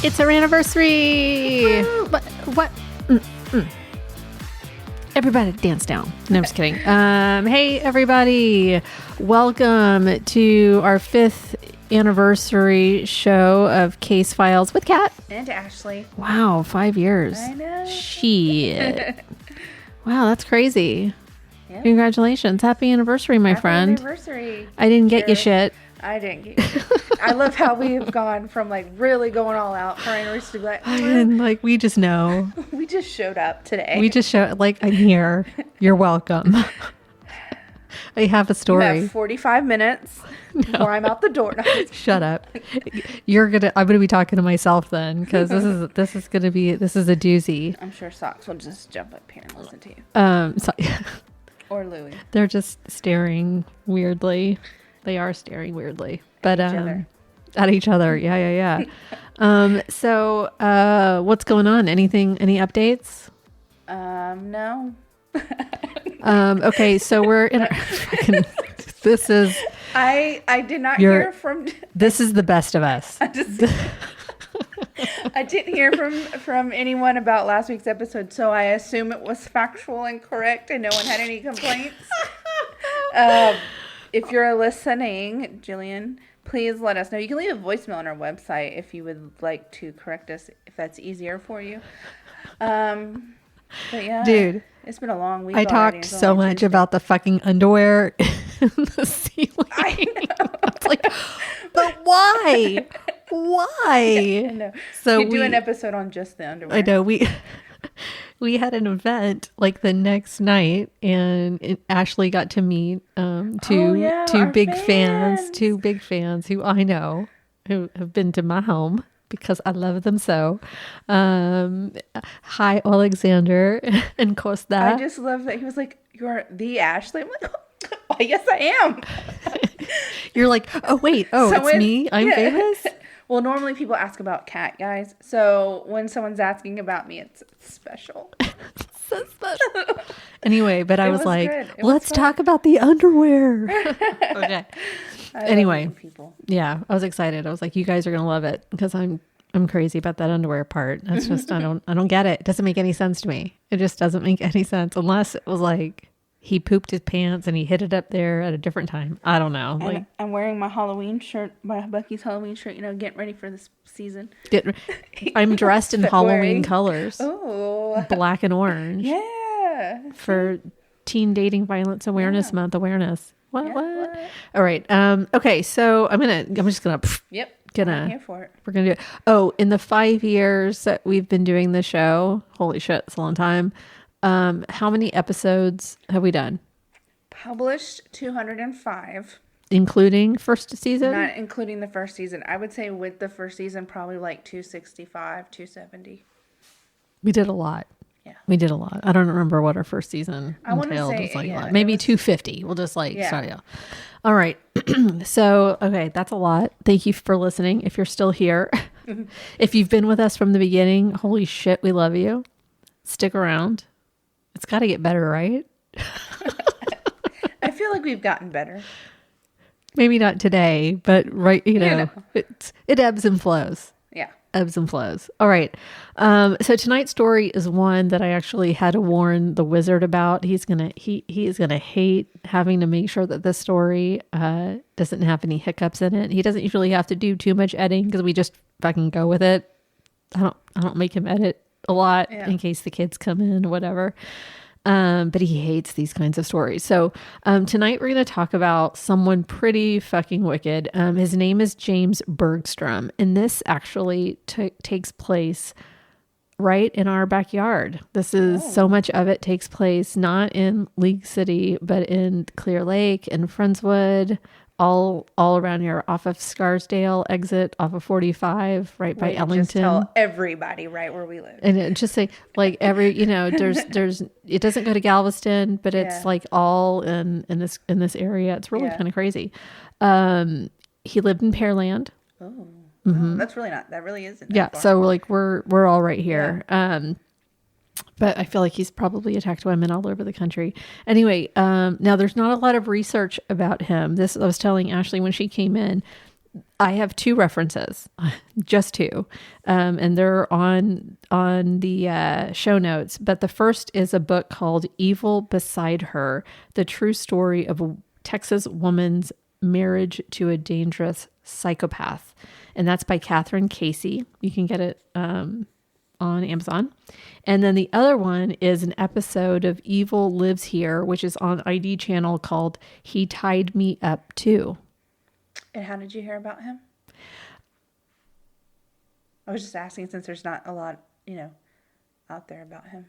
It's our anniversary. What? Everybody dance down. No, I'm just kidding. Hey, everybody. Welcome to our 5th anniversary show of Case Files with Kat. And Ashley. Wow, 5 years. I know. Shit. Wow, that's crazy. Yep. Congratulations. Happy anniversary, my friend. Happy anniversary. I didn't get you shit. I didn't get you. I love how we've gone from like really going all out for our anniversary to be like, And like, we just know. we just showed up today. We just showed, like, I'm here. You're welcome. I have a You story. have 45 minutes before I'm out the door. No. Shut up. I'm gonna be talking to myself then, because this is a doozy. I'm sure Socks will just jump up here and listen to you. So, Or Louie. they're just staring weirdly. They are staring weirdly, but other. at each other. Yeah. So what's going on? Any updates? No. Okay, so we're in. This is. I did not hear from. This is the best of us. I didn't hear from anyone about last week's episode, so I assume it was factual and correct, and no one had any complaints. If you're listening, Jillian, please let us know. You can leave a voicemail on our website if you would like to correct us, if that's easier for you. But yeah, dude, it's been a long week. I talked so much about the fucking underwear in the ceiling. I know. It's like, but why? Why? I know. So we do an episode on just the underwear. I know we had an event like the next night, and Ashley got to meet two big fans who I know who have been to my home because I love them so. Hi, Alexander and Costa. I just love that he was like, "You're the Ashley." I'm like, oh, yes, I am. You're like, oh wait, it's me. I'm famous. Well, normally people ask about Kat, guys. So when someone's asking about me, it's special. So special. Anyway, but I was like, let's talk about the underwear. Okay. Anyway, people. Yeah, I was excited. I was like, you guys are gonna love it because I'm crazy about that underwear part. That's just I don't get it. It doesn't make any sense to me. It just doesn't make any sense unless it was like he pooped his pants and he hid it up there at a different time. I don't know. Like, I'm wearing my Halloween shirt, my Bucky's Halloween shirt, getting ready for this season. I'm dressed in Halloween colors. Oh. Black and orange. Yeah. For Teen Dating Violence Awareness Month awareness. What? All right. Okay, so I'm just gonna I'm here for it. We're gonna do it. Oh, in the 5 years that we've been doing the show, holy shit, it's a long time. How many episodes have we done? Published 205. Including first season? Not including the first season. I would say with the first season, probably like 265, 270. We did a lot. Yeah. We did a lot. I don't remember what our first season entailed. It was like a lot. Maybe 250. We'll just start out. All right. So, okay, that's a lot. Thank you for listening. If you're still here, if you've been with us from the beginning, holy shit, we love you. Stick around. It's got to get better, right? I feel like we've gotten better. Maybe not today, but it ebbs and flows. Yeah. Ebbs and flows. All right. So tonight's story is one that I actually had to warn the wizard about. He is gonna hate having to make sure that this story doesn't have any hiccups in it. He doesn't usually have to do too much editing because we just fucking go with it. I don't make him edit a lot in case the kids come in or whatever. But he hates these kinds of stories. So tonight we're going to talk about someone pretty fucking wicked. His name is James Bergstrom. And this actually takes place right in our backyard. This is so much of it takes place not in League City, but in Clear Lake and Friendswood, all around here, off of Scarsdale exit, off of 45, right by Ellington. Just tell everybody right where we live. And it just say like every, there's it doesn't go to Galveston, but it's like all in this area. It's really kind of crazy. He lived in Pearland. Oh, that's really not. That really isn't. Yeah, far. So we're all right here. Yeah. But I feel like he's probably attacked women all over the country. Anyway, now there's not a lot of research about him. This I was telling Ashley when she came in. I have two references, just two, and they're on the show notes. But the first is a book called "Evil Beside Her: The True Story of a Texas Woman's Marriage to a Dangerous Psychopath," and that's by Catherine Casey. You can get it on Amazon. And then the other one is an episode of Evil Lives Here, which is on ID channel, called "He Tied Me Up Too." And how did you hear about him? I was just asking since there's not a lot, out there about him.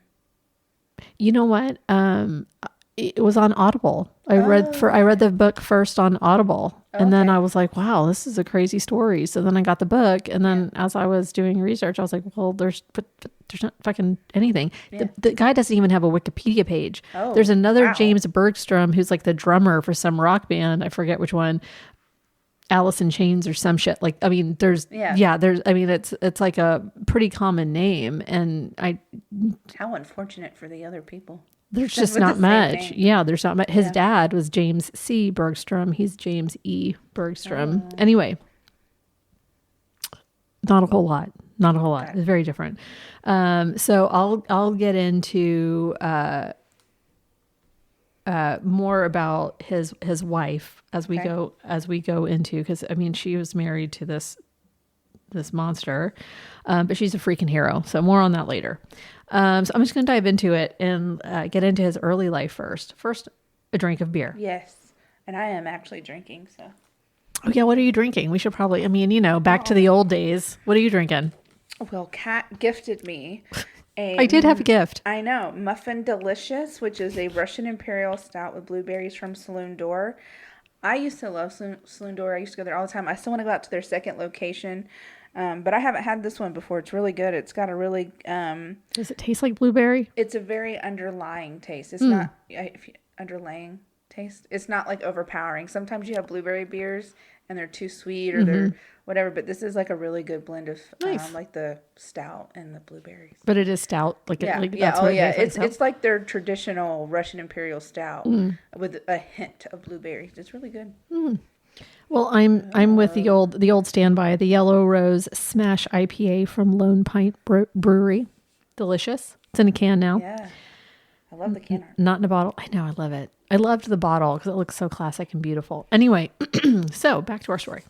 You know what? It was on Audible. I read the book first on Audible, and then I was like, "Wow, this is a crazy story." So then I got the book, and then as I was doing research, I was like, "Well, there's not fucking anything." Yeah. The guy doesn't even have a Wikipedia page. Oh, there's another James Bergstrom who's like the drummer for some rock band. I forget which one. Alice in Chains or some shit. Like, I mean, it's like a pretty common name, and how unfortunate for the other people. There's just not much. Yeah, there's not much. His dad was James C. Bergstrom. He's James E. Bergstrom. Anyway, not a whole lot. Not a whole lot. It's very different. So I'll get into more about his wife as we go into, because I mean, she was married to this monster, but she's a freaking hero. So more on that later. So I'm just going to dive into it and get into his early life first. First, a drink of beer. Yes, and I am actually drinking. So. Oh yeah, what are you drinking? We should probably. I mean, back to the old days. What are you drinking? Well, Kat gifted me. I did have a gift. I know. Muffin Delicious, which is a Russian Imperial Stout with blueberries from Saloon Door. I used to love Saloon Door. I used to go there all the time. I still want to go out to their second location, but I haven't had this one before. It's really good. It's got a really... Does it taste like blueberry? It's a very underlying taste. It's not... underlying taste. It's not like overpowering. Sometimes you have blueberry beers and they're too sweet or they're... whatever, but this is like a really good blend of like the stout and the blueberries. But it is stout, It's like their traditional Russian Imperial Stout with a hint of blueberries. It's really good. Well, I'm with the old standby, the Yellow Rose Smash IPA from Lone Pint Brewery. Delicious. It's in a can now. Yeah, I love the can art. Not in a bottle. I know, I love it. I loved the bottle because it looks so classic and beautiful. Anyway, so back to our story.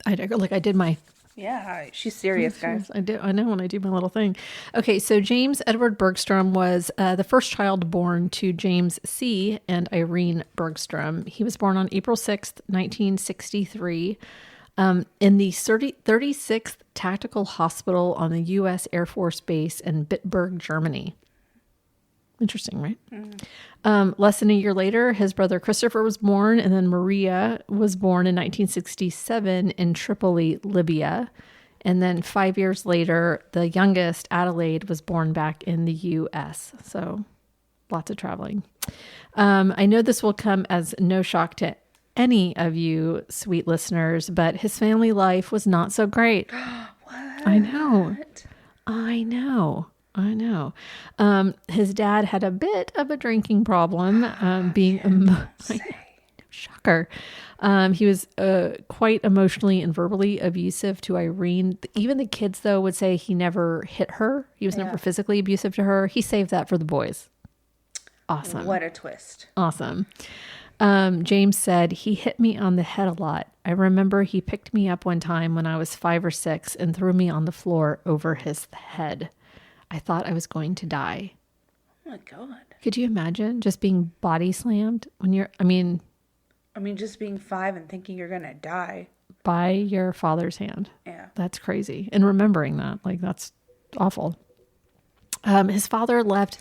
I did my... Yeah, she's serious, guys. I know when I do my little thing. Okay, so James Edward Bergstrom was the first child born to James C. and Irene Bergstrom. He was born on April 6th, 1963, in the 36th Tactical Hospital on the U.S. Air Force Base in Bitburg, Germany. Interesting, right? Less than a year later, his brother Christopher was born, and then Maria was born in 1967 in Tripoli, Libya. And then 5 years later, the youngest, Adelaide, was born back in the U.S. So lots of traveling. I know this will come as no shock to any of you sweet listeners, but his family life was not so great. What? I know. His dad had a bit of a drinking problem, shocker. He was quite emotionally and verbally abusive to Irene. Even the kids, though, would say he never hit her. He was never physically abusive to her. He saved that for the boys. Awesome. What a twist. Awesome. James said, he hit me on the head a lot. I remember he picked me up one time when I was 5 or 6 and threw me on the floor over his head. I thought I was going to die. Oh my God. Could you imagine just being body slammed when you're, I mean, just being 5 and thinking you're going to die. By your father's hand. Yeah. That's crazy. And remembering that, that's awful. His father left.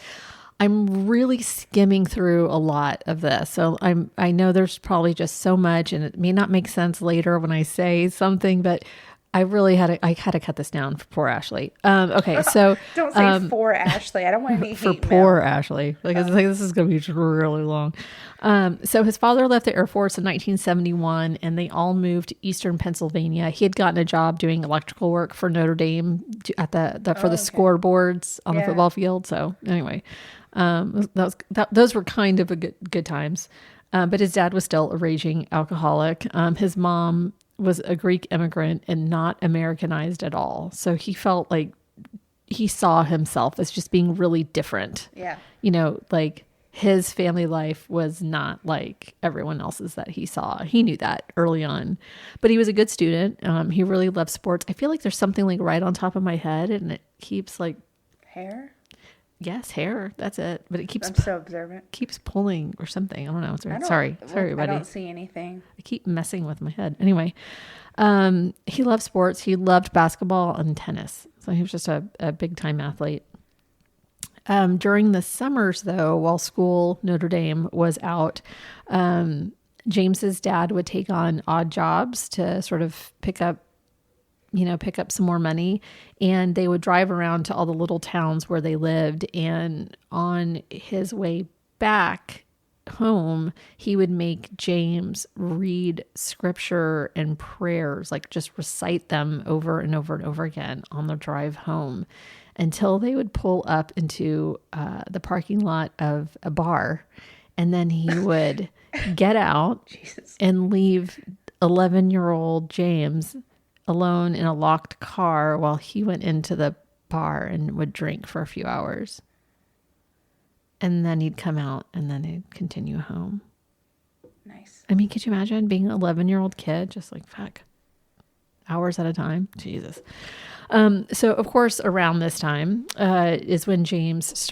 I'm really skimming through a lot of this. So I know there's probably just so much, and it may not make sense later when I say something, but I really had to cut this down for poor Ashley. Okay, so don't say for Ashley. I don't want any hate for poor Ashley. This is going to be just really long. So his father left the Air Force in 1971, and they all moved to Eastern Pennsylvania. He had gotten a job doing electrical work for Notre Dame at the scoreboards on the football field. So anyway, those were kind of a good times. But his dad was still a raging alcoholic. His mom was a Greek immigrant and not Americanized at all. So he felt like he saw himself as just being really different. Yeah. You know, like his family life was not like everyone else's that he saw. He knew that early on, but he was a good student. He really loved sports. I feel like there's something like right on top of my head and it keeps like hair. Yes, hair. That's it. But it keeps. I'm so observant. Keeps pulling or something. I don't know. Sorry, well, everybody. I don't see anything. I keep messing with my head. Anyway, he loved sports. He loved basketball and tennis. So he was just a big time athlete. During the summers, though, while school Notre Dame was out, James's dad would take on odd jobs to sort of pick up some more money, and they would drive around to all the little towns where they lived. And on his way back home, he would make James read scripture and prayers, like just recite them over and over and over again on the drive home until they would pull up into the parking lot of a bar. And then he would get out and leave 11-year-old James alone in a locked car while he went into the bar and would drink for a few hours. And then he'd come out and then he'd continue home. Nice. I mean, could you imagine being an 11-year-old kid? Just like, fuck, hours at a time. Jesus. So of course, around this time, is when James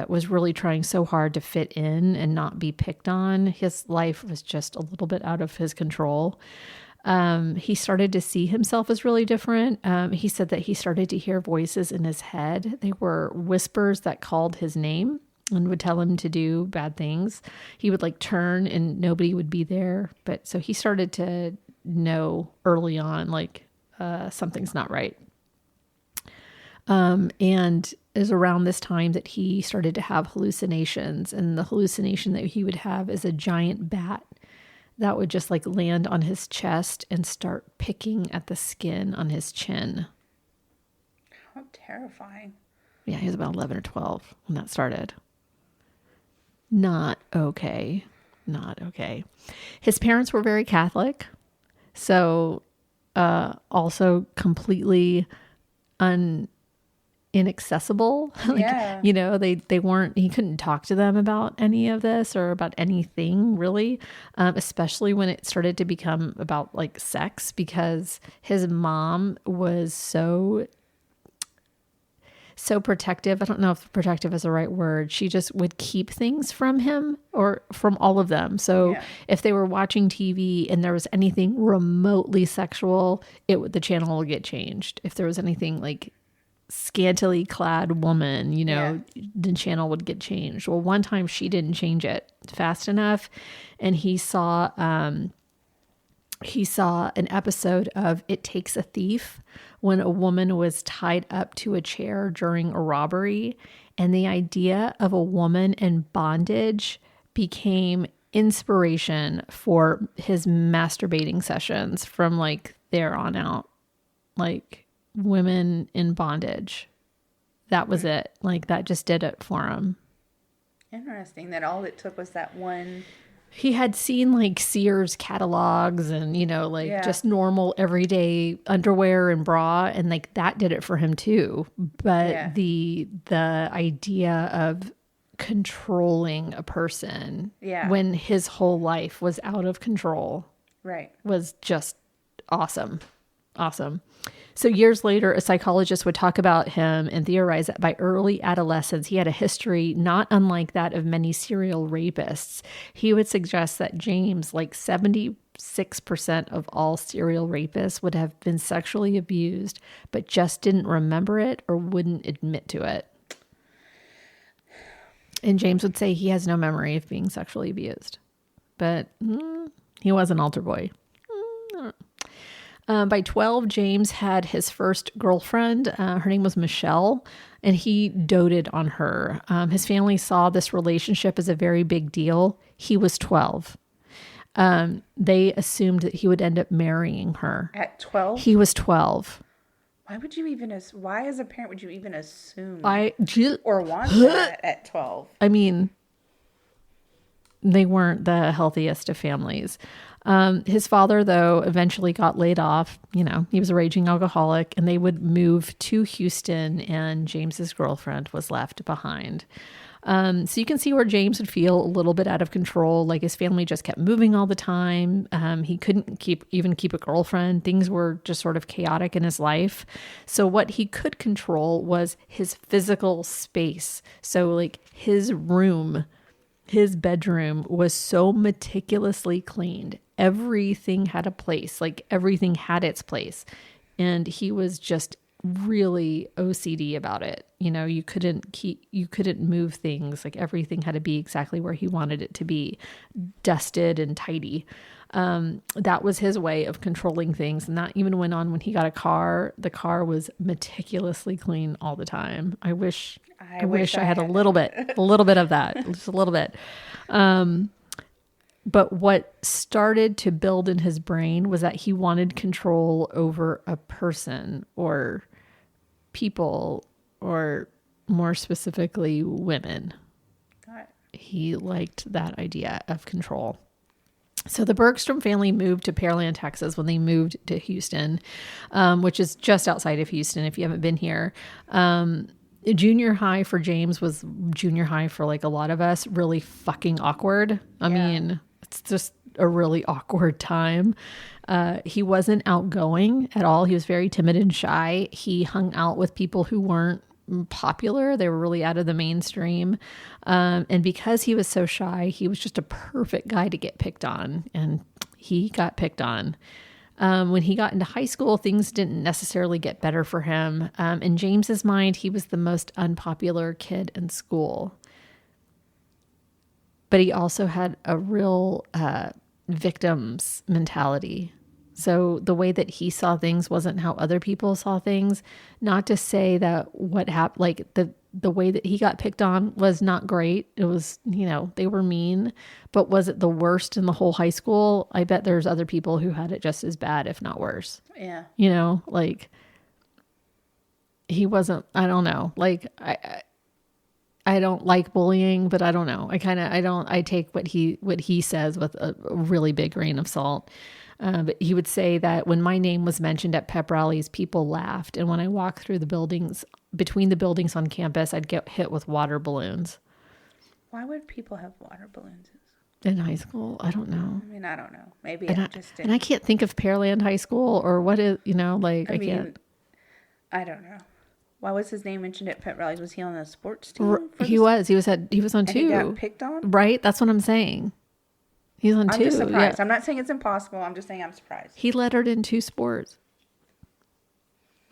was really trying so hard to fit in and not be picked on. His life was just a little bit out of his control. He started to see himself as really different. He said that he started to hear voices in his head. They were whispers that called his name and would tell him to do bad things. He would like turn and nobody would be there. But so he started to know early on, like, something's not right. And it was around this time that he started to have hallucinations, and the hallucination that he would have is a giant bat that would just like land on his chest and start picking at the skin on his chin. How terrifying. Yeah, he was about 11 or 12 when that started. Not okay. Not okay. His parents were very Catholic. So, also completely inaccessible. Like, Yeah. you know, they weren't, he couldn't talk to them about any of this or about anything really, especially when it started to become about like sex, because his mom was so protective. I don't know if protective is the right word. She just would keep things from him or from all of them. So if they were watching TV and there was anything remotely sexual, the channel would get changed. If there was anything like scantily clad woman, the channel would get changed. Well, one time she didn't change it fast enough, and he saw an episode of It Takes a Thief when a woman was tied up to a chair during a robbery, and the idea of a woman in bondage became inspiration for his masturbating sessions from like there on out. Like, women in bondage. That was it. Like, that just did it for him. Interesting that all it took was that one. He had seen like Sears catalogs and, just normal everyday underwear and bra, and like that did it for him too. But the idea of controlling a person when his whole life was out of control was just awesome. Awesome. So years later, a psychologist would talk about him and theorize that by early adolescence, he had a history not unlike that of many serial rapists. He would suggest that James, like 76% of all serial rapists, would have been sexually abused, but just didn't remember it or wouldn't admit to it. And James would say he has no memory of being sexually abused, but he was an altar boy. By 12, James had his first girlfriend. Her name was Michelle, and he doted on her. His family saw this relationship as a very big deal. He was 12. They assumed that he would end up marrying her. At 12? He was 12. Why as a parent would you even assume or want that at 12? I mean, they weren't the healthiest of families. His father, though, eventually got laid off. He was a raging alcoholic, and they would move to Houston, and James's girlfriend was left behind. So you can see where James would feel a little bit out of control. Like his family just kept moving all the time. He couldn't even keep a girlfriend. Things were just sort of chaotic in his life. So what he could control was his physical space. So like his room, his bedroom was so meticulously cleaned. Everything had a place, like everything had its place. And he was just really OCD about it. You couldn't move things. Like everything had to be exactly where he wanted it to be, dusted and tidy. That was his way of controlling things. And that even went on when he got a car. The car was meticulously clean all the time. I wish I had a little bit of that, just a little bit. But what started to build in his brain was that he wanted control over a person or people, or more specifically, women. He liked that idea of control. So the Bergstrom family moved to Pearland, Texas when they moved to Houston, which is just outside of Houston if you haven't been here. Junior high for James was junior high for like a lot of us, really fucking awkward. I mean, it's just a really awkward time. He wasn't outgoing at all. He was very timid and shy. He hung out with people who weren't popular. They were really out of the mainstream. And because he was so shy, he was just a perfect guy to get picked on. And he got picked on. When he got into high school, things didn't necessarily get better for him. In James's mind, he was the most unpopular kid in school. But he also had a real victim's mentality. So the way that he saw things wasn't how other people saw things. Not to say that what happened, like the way that he got picked on was not great. It was, they were mean, but was it the worst in the whole high school? I bet there's other people who had it just as bad, if not worse. Yeah. Like he wasn't, I don't know. Like I don't like bullying, but I don't know. I take what he says with a really big grain of salt. But he would say that when my name was mentioned at pep rallies, people laughed. And when I walked through the buildings, between the buildings on campus, I'd get hit with water balloons. Why would people have water balloons in high school? I don't know. I mean, I don't know. Maybe and I can't think of Pearland High School or what is, I can't. I don't know. Why was his name mentioned at pep rallies? Was he on the sports team? He was on two. He got picked on? Right? That's what I'm saying. He's on two. I'm just surprised. Yeah. I'm not saying it's impossible. I'm just saying I'm surprised. He lettered in 2 sports.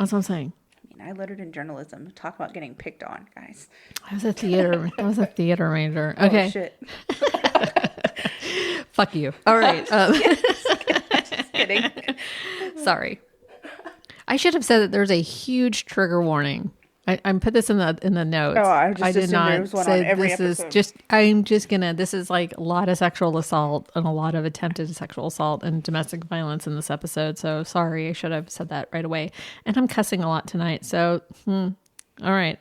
That's what I'm saying. I mean, I lettered in journalism. Talk about getting picked on, guys. I was a theater major. Okay. Oh, shit. Fuck you. All right. Just kidding. Sorry. I should have said that there's a huge trigger warning. I put this in the notes. Oh, I did not there was one say on every this episode. This is like a lot of sexual assault and a lot of attempted sexual assault and domestic violence in this episode. So sorry, I should have said that right away. And I'm cussing a lot tonight. So, all right.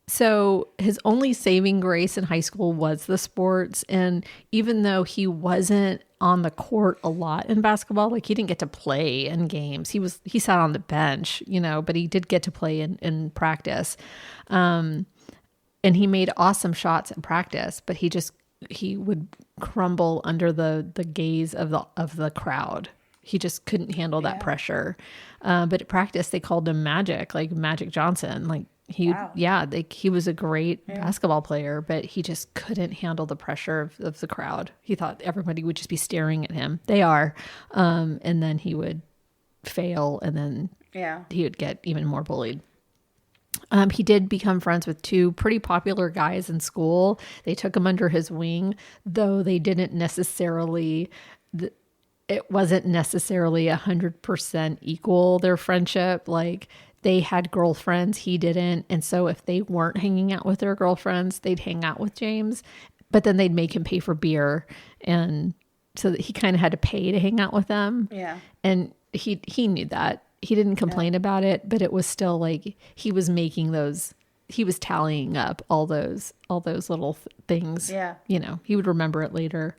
So his only saving grace in high school was the sports. And even though he wasn't on the court a lot in basketball, like he didn't get to play in games. He sat on the bench, but he did get to play in practice. And he made awesome shots in practice, but he would crumble under the gaze of the crowd. He just couldn't handle that pressure. But at practice they called him Magic, like Magic Johnson, like he was a great basketball player, but he just couldn't handle the pressure of the crowd. He thought everybody would just be staring at him. They are. And then he would fail, and then he would get even more bullied. He did become friends with 2 pretty popular guys in school. They took him under his wing, though they didn't necessarily... It wasn't necessarily 100% equal, their friendship. Like, they had girlfriends, he didn't. And so if they weren't hanging out with their girlfriends, they'd hang out with James. But then they'd make him pay for beer. And so that he kind of had to pay to hang out with them. Yeah. And he knew that. He didn't complain about it, but it was still like he was making those... He was tallying up all those little things. Yeah. He would remember it later.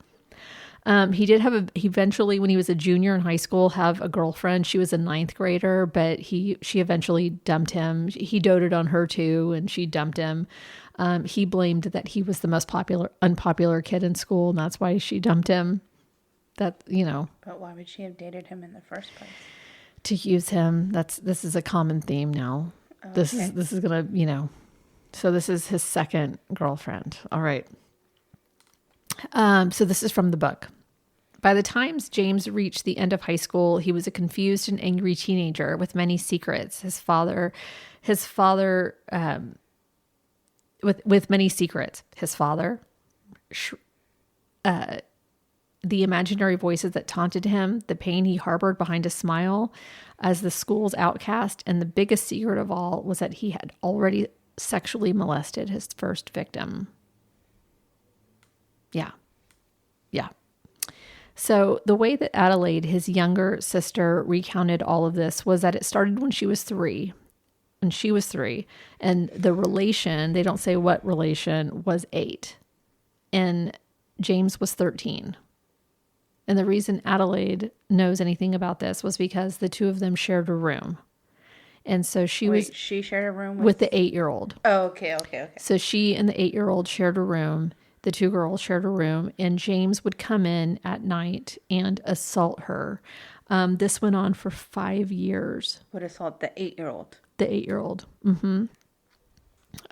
He eventually, when he was a junior in high school, have a girlfriend. She was a ninth grader, but she eventually dumped him. He doted on her too, and she dumped him. He blamed that he was the most unpopular kid in school, and that's why she dumped him. But why would she have dated him in the first place? To use him. This is a common theme now. Okay. This is gonna, so this is his second girlfriend. All right. So this is from the book. By the time James reached the end of high school, he was a confused and angry teenager with many secrets. With many secrets. His father, the imaginary voices that taunted him, the pain he harbored behind a smile as the school's outcast, and the biggest secret of all was that he had already sexually molested his first victim. Yeah. So the way that Adelaide, his younger sister, recounted all of this was that it started when she was 3. And the relation, they don't say what relation, was 8. And James was 13. And the reason Adelaide knows anything about this was because the two of them shared a room. And so she shared a room with the 8-year-old. Oh, okay. So she and the 8-year-old shared a room. The 2 girls shared a room, and James would come in at night and assault her. This went on for 5 years. Would assault the 8-year-old? The 8-year-old. Mm-hmm.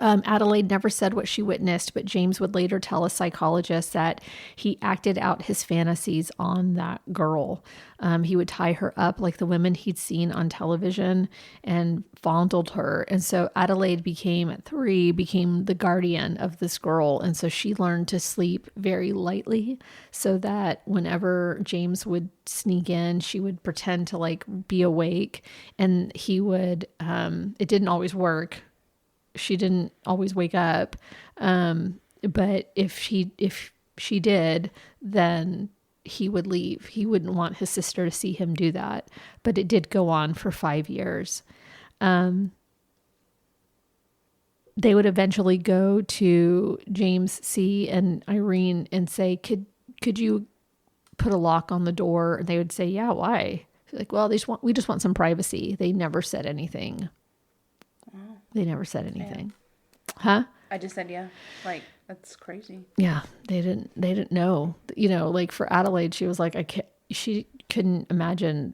Adelaide never said what she witnessed, but James would later tell a psychologist that he acted out his fantasies on that girl. He would tie her up like the women he'd seen on television and fondled her. And so Adelaide at 3 became the guardian of this girl. And so she learned to sleep very lightly so that whenever James would sneak in, she would pretend to be awake, and he would, it didn't always work. She didn't always wake up. But if she did, then he would leave. He wouldn't want his sister to see him do that. But it did go on for 5 years. They would eventually go to James C. and Irene and say, could you put a lock on the door? And they would say, yeah, why? Like, well, we just want some privacy. They never said anything. They never said anything. Yeah. Huh? I just said, yeah. That's crazy. Yeah. They didn't know, for Adelaide, she was like, she couldn't imagine.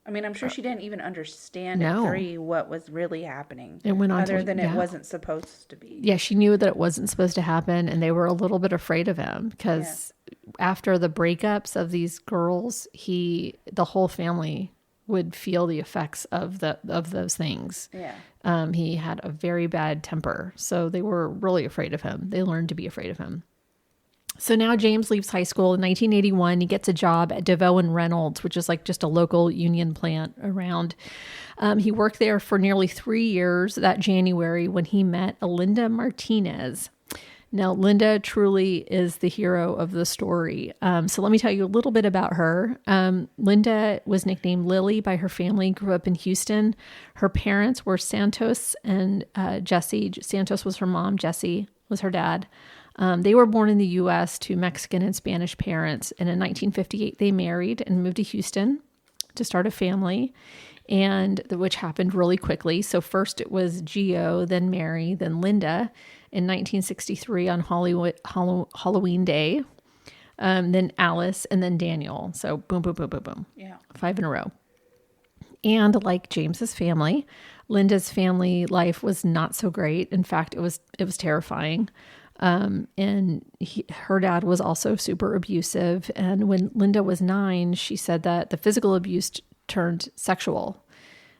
I mean, I'm sure she didn't even understand at 3 what was really happening. It went on other than it wasn't supposed to be. Yeah. She knew that it wasn't supposed to happen, and they were a little bit afraid of him because after the breakups of these girls, the whole family would feel the effects of those things. Yeah. He had a very bad temper, so they were really afraid of him. They learned to be afraid of him. So now James leaves high school in 1981. He gets a job at DeVoe and Reynolds, which is just a local union plant around. He worked there for nearly 3 years that January when he met Linda Martinez. Now, Linda truly is the hero of the story. So let me tell you a little bit about her. Linda was nicknamed Lily by her family, grew up in Houston. Her parents were Santos and Jesse. Santos was her mom. Jesse was her dad. They were born in the U.S. to Mexican and Spanish parents. And in 1958, they married and moved to Houston to start a family, which happened really quickly. So first it was Gio, then Mary, then Linda. In 1963 on Halloween Day, then Alice, and then Daniel. So boom, boom, boom, boom, boom. Yeah. 5 in a row. And like James's family, Linda's family life was not so great. In fact, it was terrifying. And her dad was also super abusive. And when Linda was 9, she said that the physical abuse turned sexual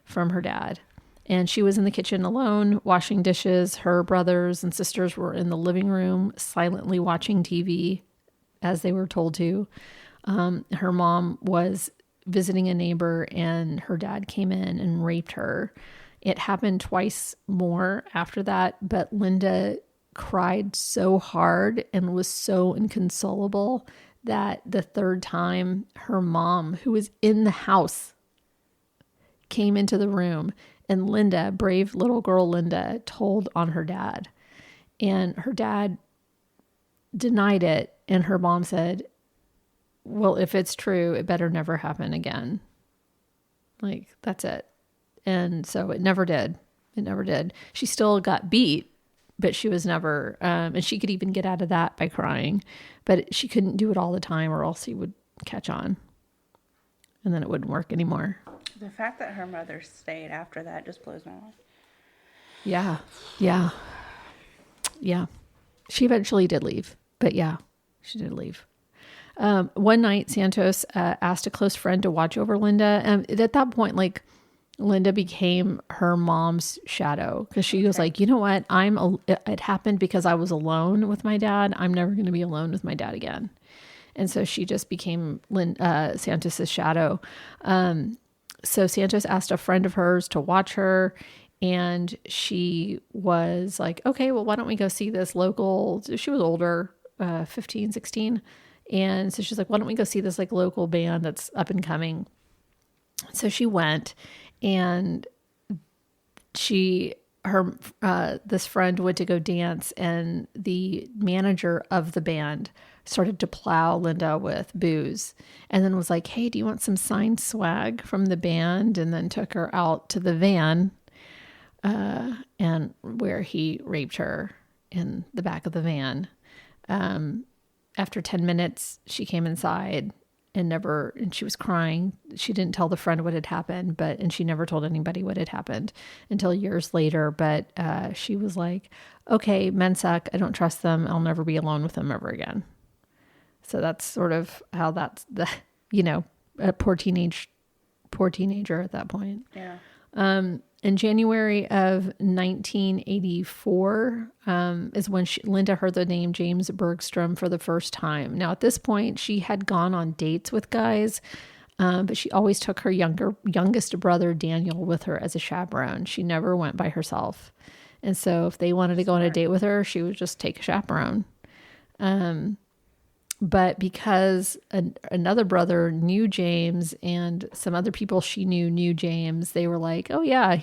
from her dad. And she was in the kitchen alone, washing dishes. Her brothers and sisters were in the living room, silently watching TV, as they were told to. Her mom was visiting a neighbor, and her dad came in and raped her. It happened twice more after that, but Linda cried so hard and was so inconsolable that the 3rd time, her mom, who was in the house, came into the room. And Linda, brave little girl Linda, told on her dad. And her dad denied it. And her mom said, well, if it's true, it better never happen again. Like, that's it. And so it never did. It never did. She still got beat, but she was never, and she could even get out of that by crying, but she couldn't do it all the time or else he would catch on and then it wouldn't work anymore. The fact that her mother stayed after that just blows my mind. Yeah. Yeah. Yeah. She eventually did leave, but yeah, she did leave. One night, Santos asked a close friend to watch over Linda. And at that point, like, Linda became her mom's shadow because she was like, you know what? It happened because I was alone with my dad. I'm never going to be alone with my dad again. And so she just became Santos's shadow. So Santos asked a friend of hers to watch her. And she was like, okay, well, why don't we go see this local, she was older, 15, 16. And so she's like, why don't we go see this like local band that's up and coming? So she went, and this friend went to go dance, and the manager of the band started to plow Linda with booze and then was like, hey, do you want some signed swag from the band? And then took her out to the van, and where he raped her in the back of the van. After 10 minutes, she came inside and she was crying. She didn't tell the friend what had happened, and she never told anybody what had happened until years later. But, she was like, okay, men suck. I don't trust them. I'll never be alone with them ever again. So that's sort of how that's a poor teenager at that point. Yeah. In January of 1984 is when Linda heard the name James Bergstrom for the first time. Now, at this point, she had gone on dates with guys, but she always took her youngest brother, Daniel, with her as a chaperone. She never went by herself. And so if they wanted to go on a date with her, she would just take a chaperone. But because another brother knew James and some other people she knew James, they were like, oh yeah,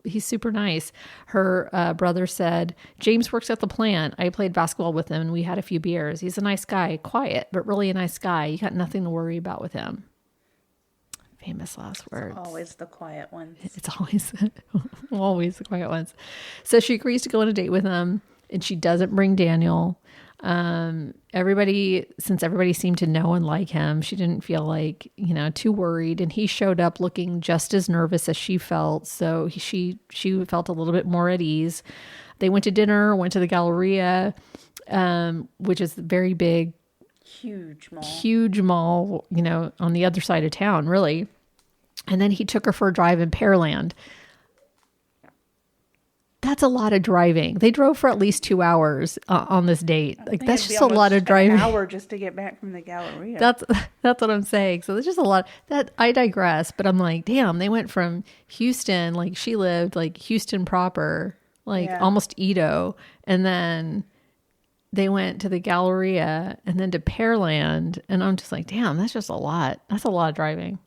he's super nice. Her brother said, James works at the plant. I played basketball with him and we had a few beers. He's a nice guy, quiet, but really a nice guy. You got nothing to worry about with him. Famous last words. It's always the quiet ones. It's always the quiet ones. So she agrees to go on a date with him, and she doesn't bring Daniel. Since everybody seemed to know and like him, she didn't feel like, too worried. And he showed up looking just as nervous as she felt. So she felt a little bit more at ease. They went to dinner, went to the Galleria, which is very big, huge mall, on the other side of town, really. And then he took her for a drive in Pearland. That's a lot of driving. They drove for at least 2 hours on this date. Like, that's just a lot of driving. An hour just to get back from the Galleria. That's what I'm saying. So there's just a lot. That I digress, but I'm like, damn, they went from Houston, like she lived like Houston proper, like almost Edo, and then they went to the Galleria and then to Pearland, and I'm just like, damn, that's just a lot. That's a lot of driving.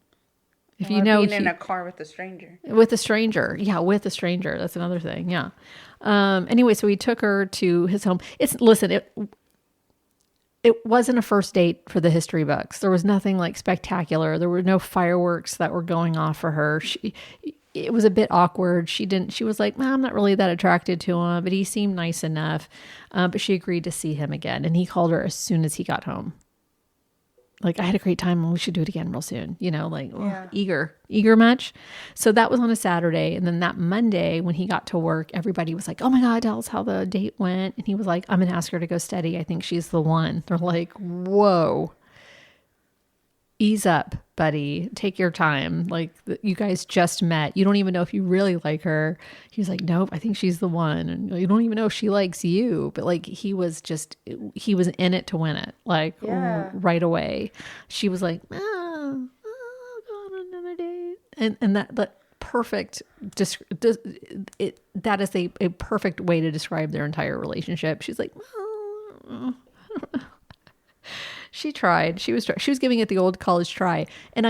If being in a car with a stranger. With a stranger. Yeah, with a stranger. That's another thing. Yeah. Anyway, so he took her to his home. It wasn't a first date for the history books. There was nothing like spectacular. There were no fireworks that were going off for her. It was a bit awkward. She was like, I'm not really that attracted to him, but he seemed nice enough. But she agreed to see him again. And he called her as soon as he got home. Like, I had a great time and we should do it again real soon, eager much. So that was on a Saturday. And then that Monday when he got to work, everybody was like, oh my God, tell us how the date went. And he was like, I'm going to ask her to go steady. I think she's the one. They're like, whoa, ease up, buddy. Take your time. Like, you guys just met. You don't even know if you really like her. He was like, nope, I think she's the one. And you don't even know if she likes you. But like, he was in it to win it. Like, right away. She was like, I'll go on another date. And that perfect, that is a perfect way to describe their entire relationship. She's like, she tried. She was giving it the old college try. And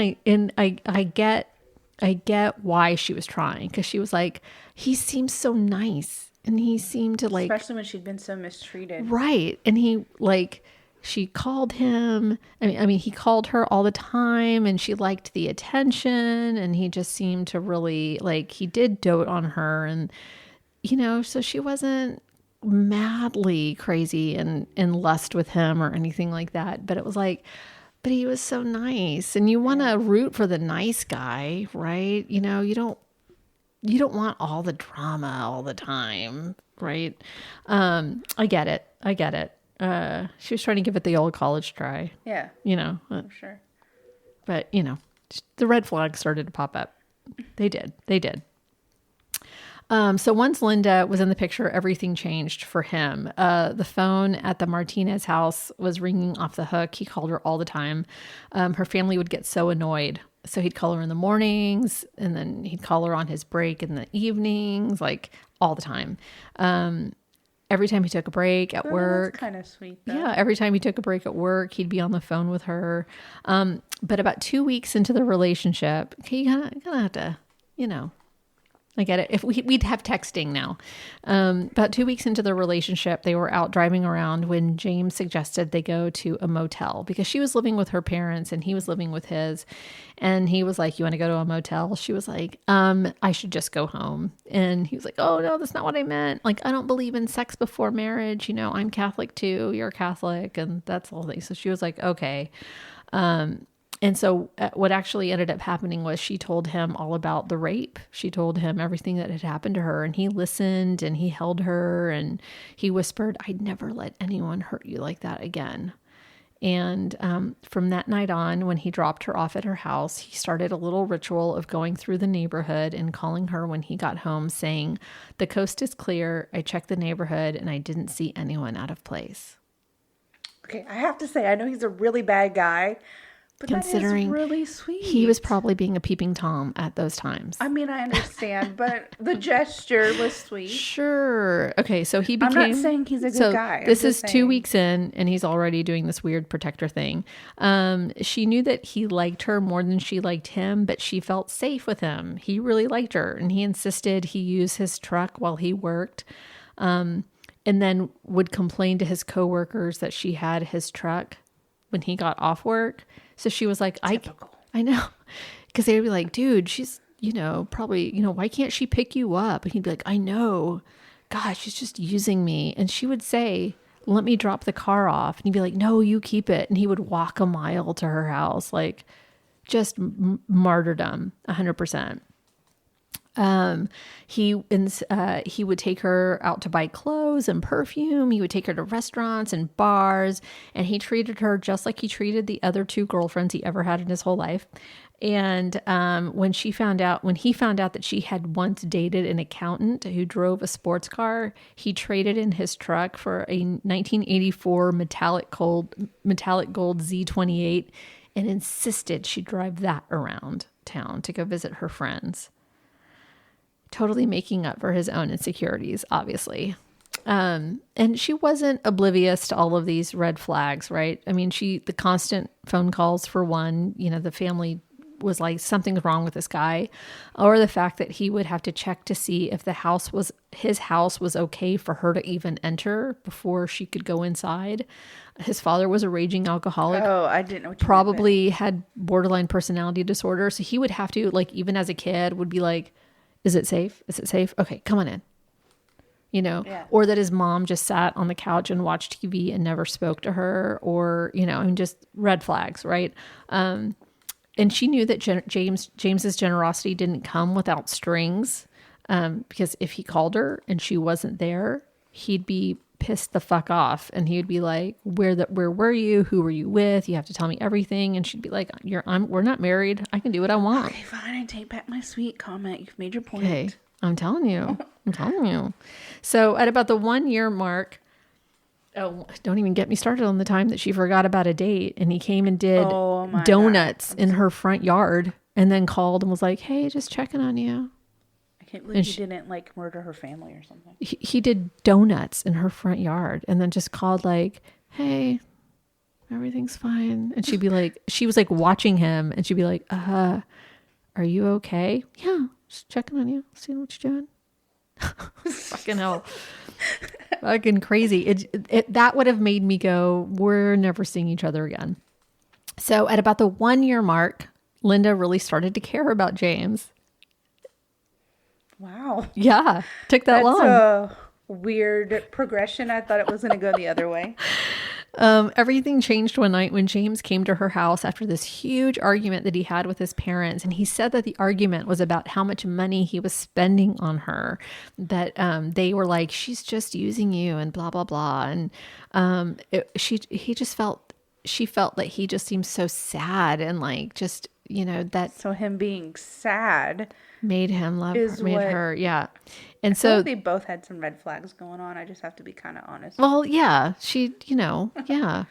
I get why she was trying, because she was like, he seems so nice, and he seemed to like, especially when she'd been so mistreated. Right. And he like, she called him. I mean, he called her all the time and she liked the attention, and he just seemed to really like, he did dote on her. And, so she wasn't madly crazy and in lust with him or anything like that. But it was like, but he was so nice, and you want to root for the nice guy, right? You don't want all the drama all the time, right? I get it. She was trying to give it the old college try. Yeah. For sure. But, the red flags started to pop up. They did. So once Linda was in the picture, everything changed for him. The phone at the Martinez house was ringing off the hook. He called her all the time. Her family would get so annoyed. So he'd call her in the mornings, and then he'd call her on his break in the evenings, like all the time. Every time he took a break at work. That's kind of sweet, though. Yeah, every time he took a break at work, he'd be on the phone with her. But about 2 weeks into the relationship, okay, you kind of have to, I get it. If we'd have texting now. About 2 weeks into the relationship, they were out driving around when James suggested they go to a motel, because she was living with her parents and he was living with his. And he was like, "You want to go to a motel?" She was like, "I should just go home." And he was like, "Oh no, that's not what I meant. Like, I don't believe in sex before marriage. I'm Catholic too. You're Catholic." And that's all they. So she was like, "Okay." And so what actually ended up happening was she told him all about the rape. She told him everything that had happened to her, and he listened and he held her and he whispered, "I'd never let anyone hurt you like that again." And from that night on, when he dropped her off at her house, he started a little ritual of going through the neighborhood and calling her when he got home, saying, "The coast is clear. I checked the neighborhood and I didn't see anyone out of place." Okay, I have to say, I know he's a really bad guy, but considering that is really sweet. He was probably being a peeping Tom at those times. I mean, I understand, but the gesture was sweet. Sure. Okay, so he became... I'm not saying he's a good guy. This is 2 weeks in, and he's already doing this weird protector thing. She knew that he liked her more than she liked him, but she felt safe with him. He really liked her, and he insisted he use his truck while he worked, and then would complain to his coworkers that she had his truck when he got off work. So she was like, I know. Because they would be like, "Dude, she's, probably, why can't she pick you up?" And he'd be like, "I know. Gosh, she's just using me." And she would say, "Let me drop the car off." And he'd be like, "No, you keep it." And he would walk a mile to her house, like just martyrdom, 100%. He would take her out to buy clothes and perfume. He would take her to restaurants and bars, and he treated her just like he treated the other 2 girlfriends he ever had in his whole life. And when he found out that she had once dated an accountant who drove a sports car, he traded in his truck for a 1984 metallic gold Z28 and insisted she drive that around town to go visit her friends. Totally making up for his own insecurities, obviously. And she wasn't oblivious to all of these red flags, right? I mean, the constant phone calls for one, the family was like, something's wrong with this guy, or the fact that he would have to check to see if his house was okay for her to even enter before she could go inside. His father was a raging alcoholic. Oh, I didn't know what you probably had borderline personality disorder. So he would have to, like, even as a kid, would be like, "Is it safe? Is it safe? Okay, come on in." Yeah. Or that his mom just sat on the couch and watched TV and never spoke to her, or, just red flags, right? And she knew that James's generosity didn't come without strings, because if he called her and she wasn't there, he'd be pissed the fuck off, and he would be like, where were you? Who were you with? You have to tell me everything. And she'd be like, we're not married. I can do what I want. Okay, fine. I take back my sweet comment. You've made your point. Okay, I'm telling you. So at about the 1 year mark, don't even get me started on the time that she forgot about a date, and he came and did donuts in her front yard, and then called and was like, "Hey, just checking on you." I can't believe he didn't murder her family or something. He did donuts in her front yard, and then just called like, "Hey, everything's fine." And she'd be like, she was like watching him, and she'd be like, "Are you okay?" "Yeah, just checking on you, seeing what you're doing." Fucking hell. Fucking crazy. That would have made me go, we're never seeing each other again. So at about the 1 year mark, Linda really started to care about James. Wow. Yeah. Took that long. That's a weird progression. I thought it was going to go the other way. Everything changed one night when James came to her house after this huge argument that he had with his parents. And he said that the argument was about how much money he was spending on her, that they were like, she's just using you and blah, blah, blah. And she felt that he just seemed so sad and like just, that. So him being sad Made him love her, made her. Yeah. And so they both had some red flags going on. I just have to be kind of honest. Well, yeah, she, yeah.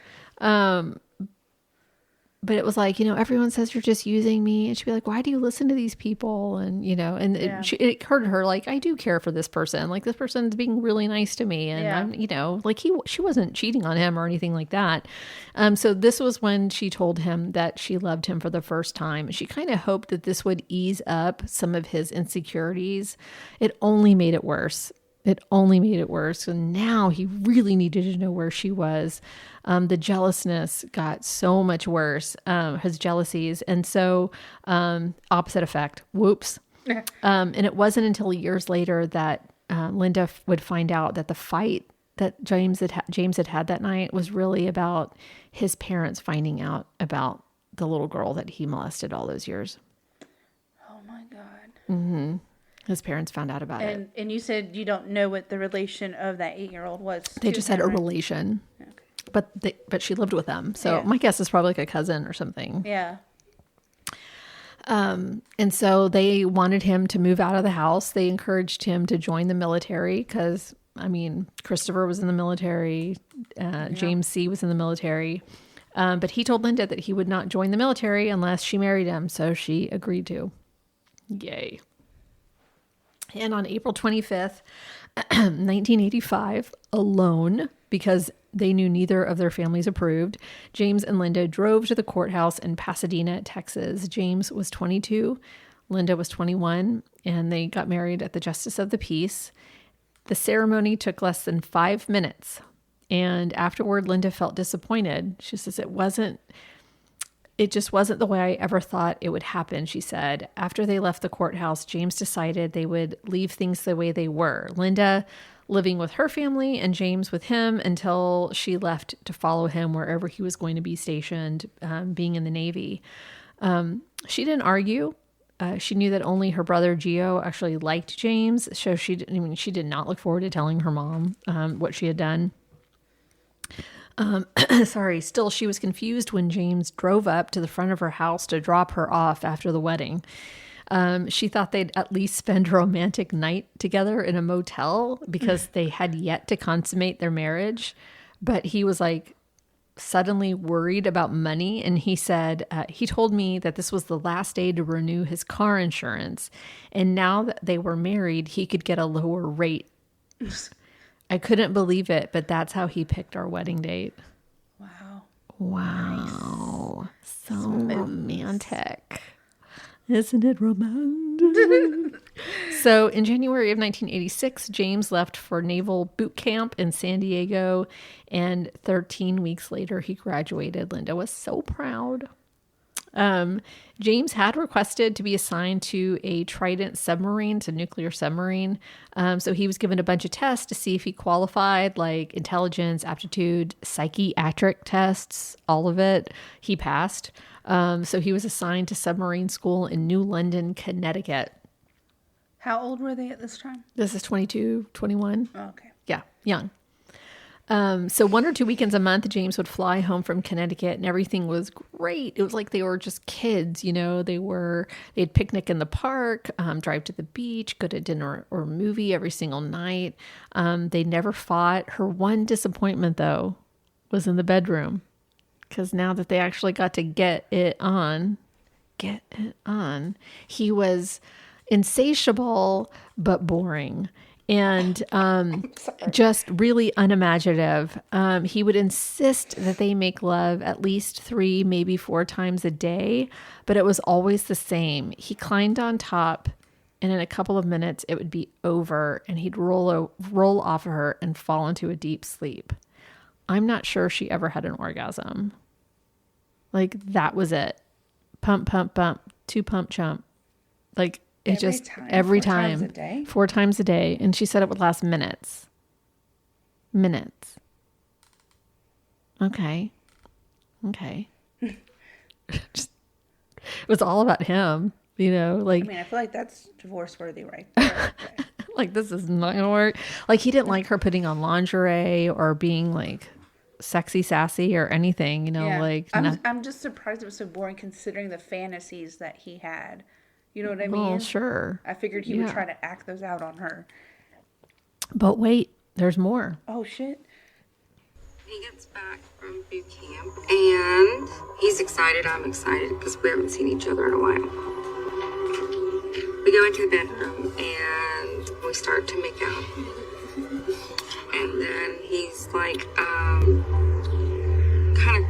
But it was like, everyone says you're just using me. And she'd be like, why do you listen to these people? And, it occurred to her, like, I do care for this person. Like, this person's being really nice to me. And I'm, like she wasn't cheating on him or anything like that. So this was when she told him that she loved him for the first time. She kind of hoped that this would ease up some of his insecurities. It only made it worse. And now he really needed to know where she was. The jealousness got so much worse, his jealousies. And so, opposite effect, whoops. And it wasn't until years later that Linda would find out that the fight that James had had that night was really about his parents finding out about the little girl that he molested all those years. Oh my God. Mm-hmm. His parents found out about it. And you said you don't know what the relation of that 8-year-old was. They just had a relation. Okay. But she lived with them. So my guess is probably like a cousin or something. Yeah. And so they wanted him to move out of the house. They encouraged him to join the military because, Christopher was in the military. James C. was in the military. But he told Linda that he would not join the military unless she married him. So she agreed to. Yay. And on April 25th, 1985, alone, because they knew neither of their families approved, James and Linda drove to the courthouse in Pasadena, Texas. James was 22, Linda was 21, and they got married at the Justice of the Peace. The ceremony took less than 5 minutes, and afterward, Linda felt disappointed. She says it just wasn't the way I ever thought it would happen, she said. After they left the courthouse, James decided they would leave things the way they were. Linda living with her family and James with him until she left to follow him wherever he was going to be stationed, being in the Navy. She didn't argue. She knew that only her brother Gio actually liked James, so she did not look forward to telling her mom what she had done. Still, she was confused when James drove up to the front of her house to drop her off after the wedding. She thought they'd at least spend a romantic night together in a motel because they had yet to consummate their marriage. But he was like suddenly worried about money. And he said, he told me that this was the last day to renew his car insurance. And now that they were married, he could get a lower rate. I couldn't believe it, but that's how he picked our wedding date. Wow. Nice. So romantic. Isn't it romantic? So in January of 1986, James left for naval boot camp in San Diego, and 13 weeks later, he graduated. Linda was so proud. James had requested to be assigned to a Trident submarine, it's a nuclear submarine. So he was given a bunch of tests to see if he qualified, like intelligence, aptitude, psychiatric tests, all of it. He passed. So he was assigned to submarine school in New London, Connecticut. How old were they at this time? This is 22, 21. Oh, okay. Yeah, young. So 1 or 2 weekends a month, James would fly home from Connecticut and everything was great. It was like they were just kids, they'd picnic in the park, drive to the beach, go to dinner or movie every single night. They never fought. Her one disappointment though was in the bedroom, because now that they actually got to get it on, he was insatiable, but boring. And just really unimaginative. He would insist that they make love at least 3, maybe 4 times a day, but it was always the same. He climbed on top and in a couple of minutes it would be over and he'd roll off of her and fall into a deep sleep. I'm not sure she ever had an orgasm. Like, that was it. Pump, pump, pump, 2 pump chump. Like, it just every time. 4 times a day? 4 times a day. And she said it would last minutes. Minutes. Okay. Just, it was all about him, you know, like. I mean, I feel like that's divorce worthy right there. Like, this is not gonna work. Like, he didn't like her putting on lingerie or being like sexy, sassy or anything, you know, like. I'm just surprised it was so boring considering the fantasies that he had. You know what I mean? Well, sure. I figured he would try to act those out on her. But wait, there's more. Oh, shit. He gets back from boot camp and he's excited. I'm excited because we haven't seen each other in a while. We go into the bedroom and we start to make out. And then he's like, kind of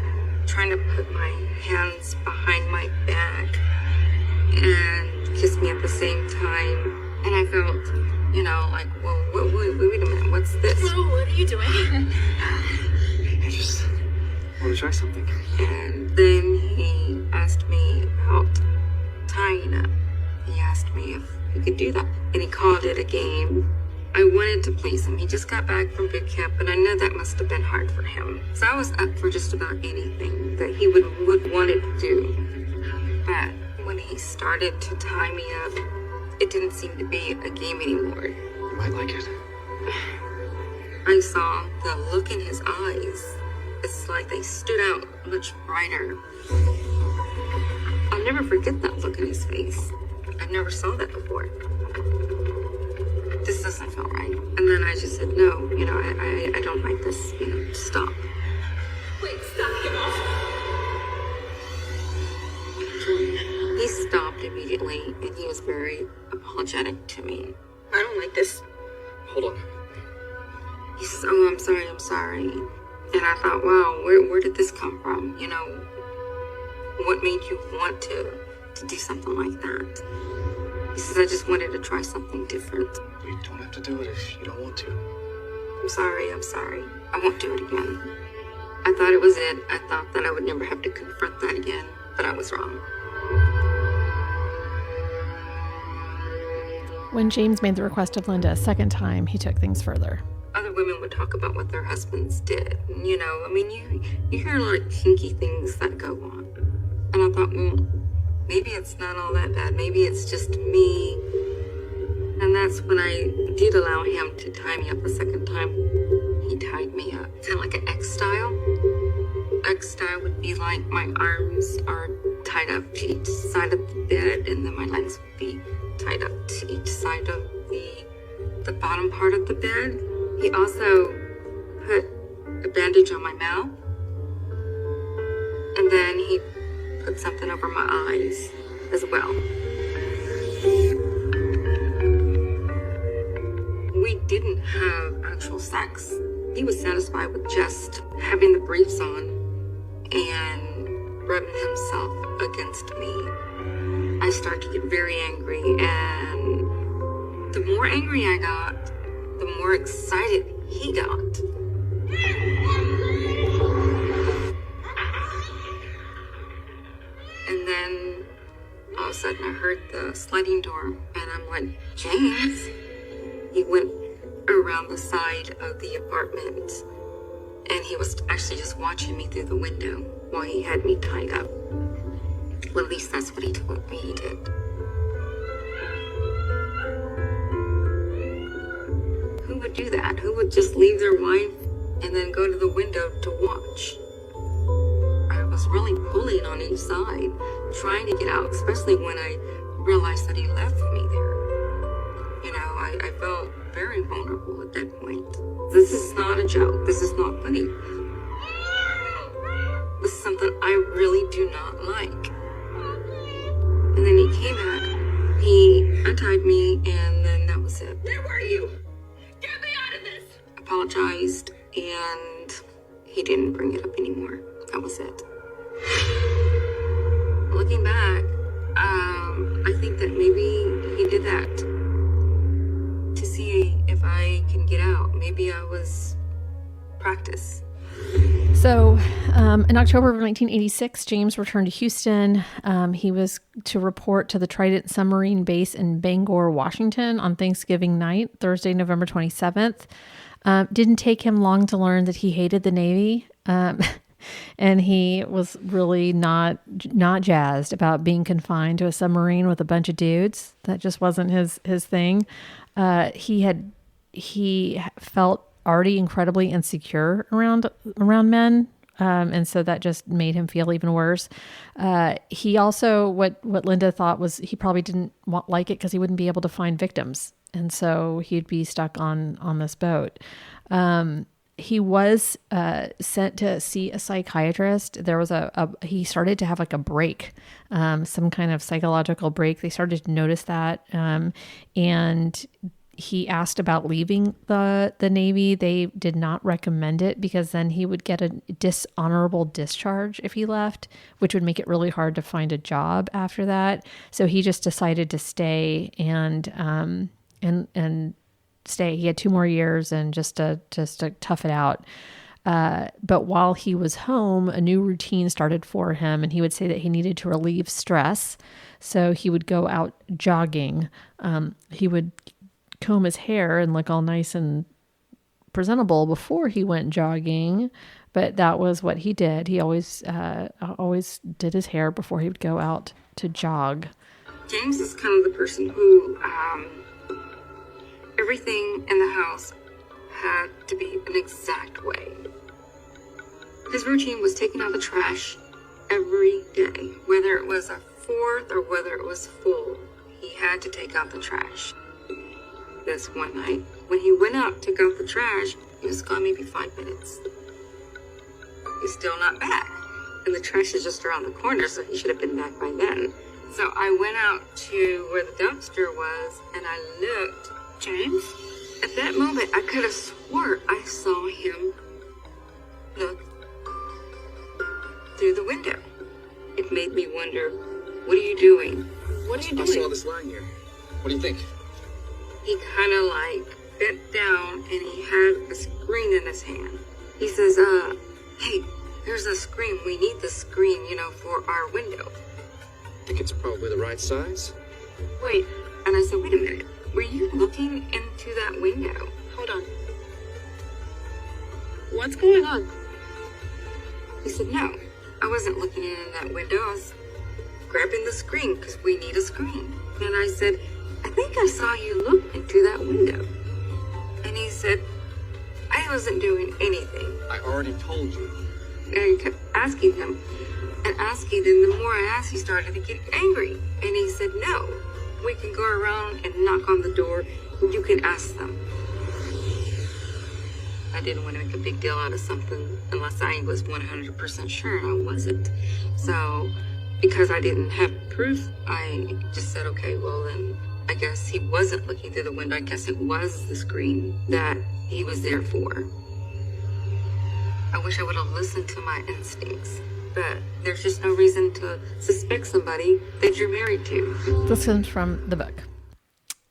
trying to put my hands behind my back and kiss me at the same time. And I felt, you know, like, whoa, wait a minute, what's this? Whoa, what are you doing? I just want to try something. And then he asked me about tying up. He asked me if he could do that. And he called it a game. I wanted to please him. He just got back from boot camp, and I know that must have been hard for him. So I was up for just about anything that he would wanted to do. But when he started to tie me up, it didn't seem to be a game anymore. You might like it. I saw the look in his eyes. It's like they stood out much brighter. I'll never forget that look in his face. I never saw that before. This doesn't feel right. And then I just said, no, you know, I don't like this. You know, stop. Wait, stop, get off. He stopped immediately, and he was very apologetic to me. I don't like this. Hold on. He says, oh, I'm sorry. And I thought, wow, where did this come from? You know, what made you want to do something like that? He says, I just wanted to try something different. You don't have to do it if you don't want to. I'm sorry. I won't do it again. I thought it was it. I thought that I would never have to confront that again, but I was wrong. When James made the request of Linda a second time, he took things further. Other women would talk about what their husbands did. And, you know, I mean, you hear like kinky things that go on. And I thought, well, maybe it's not all that bad. Maybe it's just me. And that's when I did allow him to tie me up the second time. He tied me up, kind of like an X style. X style would be like my arms are tied up to each side of the bed, and then my legs would be tied up to each side of the bottom part of the bed. He also put a bandage on my mouth, and then he put something over my eyes as well. We didn't have actual sex. He was satisfied with just having the briefs on and rubbing himself against me. I started to get very angry, and the more angry I got, the more excited he got. And then all of a sudden I heard the sliding door, and I'm like, James. He went around the side of the apartment, and he was actually just watching me through the window while he had me tied up. Well, at least that's what he told me he did. Who would do that? Who would just leave their wife and then go to the window to watch? I was really pulling on each side, trying to get out, especially when I realized that he left me there. You know, I felt very vulnerable at that point. This is not a joke. This is not funny. This is something I really do not like. And then he came back, he untied me, and then that was it. Where were you? Get me out of this! Apologized, and he didn't bring it up anymore. That was it. Looking back, I think that maybe he did that maybe I was practice. So in October of 1986, James returned to Houston. He was to report to the Trident submarine base in Bangor, Washington on Thanksgiving night, Thursday, November 27th. Didn't take him long to learn that he hated the Navy. And he was really not jazzed about being confined to a submarine with a bunch of dudes. That just wasn't his thing. He felt already incredibly insecure around men. And so that just made him feel even worse. He also, what Linda thought was he probably didn't like it because he wouldn't be able to find victims. And so he'd be stuck on this boat. He was sent to see a psychiatrist. There was he started to have like a break, some kind of psychological break. They started to notice that. And he asked about leaving the Navy. They did not recommend it because then he would get a dishonorable discharge if he left, which would make it really hard to find a job after that. So he just decided to stay and stay. He had 2 more years and just to tough it out. But while he was home, a new routine started for him, and he would say that he needed to relieve stress. So he would go out jogging. He would comb his hair and look all nice and presentable before he went jogging, but that was what he did. He always did his hair before he would go out to jog. James is kind of the person who everything in the house had to be an exact way. His routine was taking out the trash every day, whether it was a fourth or whether it was full. He had to take out the trash. This one night, when he went out to go the trash, he was gone maybe 5 minutes. He's still not back. And the trash is just around the corner, so he should have been back by then. So I went out to where the dumpster was, and I looked. James? At that moment, I could have swore I saw him look through the window. It made me wonder, what are you doing? What are you doing? I saw this lying here. What do you think? He kind of like bent down and he had a screen in his hand. He says, hey, there's a screen. We need the screen, for our window. Think it's probably the right size? Wait. And I said, wait a minute. Were you looking into that window? Hold on. What's going on? He said, no, I wasn't looking in that window. I was grabbing the screen because we need a screen. And I said, I think I saw you look into that window. And he said, I wasn't doing anything. I already told you. And I kept asking him and asking him. The more I asked, he started to get angry. And he said, no, we can go around and knock on the door and you can ask them. I didn't want to make a big deal out of something unless I was 100% sure, and I wasn't. So because I didn't have proof, I just said, okay, well then, I guess he wasn't looking through the window. I guess it was the screen that he was there for. I wish I would have listened to my instincts, but there's just no reason to suspect somebody that you're married to. This comes from the book.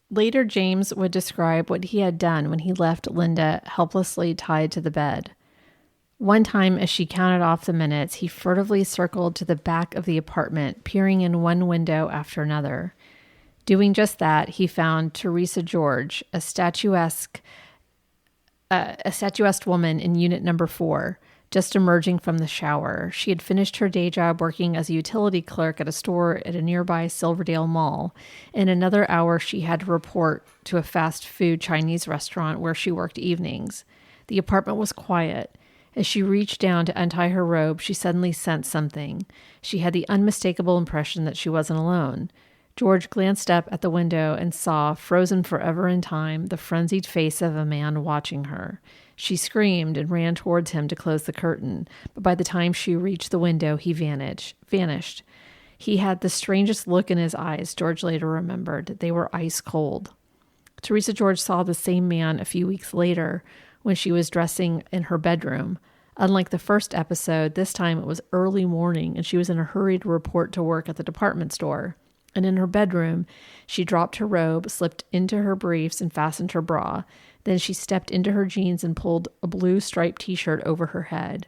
Later, James would describe what he had done when he left Linda helplessly tied to the bed. One time, as she counted off the minutes, he furtively circled to the back of the apartment, peering in one window after another. Doing just that, he found Teresa George, a statuesque woman in unit number 4, just emerging from the shower. She had finished her day job working as a utility clerk at a store at a nearby Silverdale Mall. In another hour, she had to report to a fast food Chinese restaurant where she worked evenings. The apartment was quiet. As she reached down to untie her robe, she suddenly sensed something. She had the unmistakable impression that she wasn't alone. George glanced up at the window and saw, frozen forever in time, the frenzied face of a man watching her. She screamed and ran towards him to close the curtain, but by the time she reached the window, he vanished. He had the strangest look in his eyes, George later remembered. They were ice cold. Teresa George saw the same man a few weeks later when she was dressing in her bedroom. Unlike the first episode, this time it was early morning and she was in a hurry to report to work at the department store. And in her bedroom, she dropped her robe, slipped into her briefs, and fastened her bra. Then she stepped into her jeans and pulled a blue striped t-shirt over her head.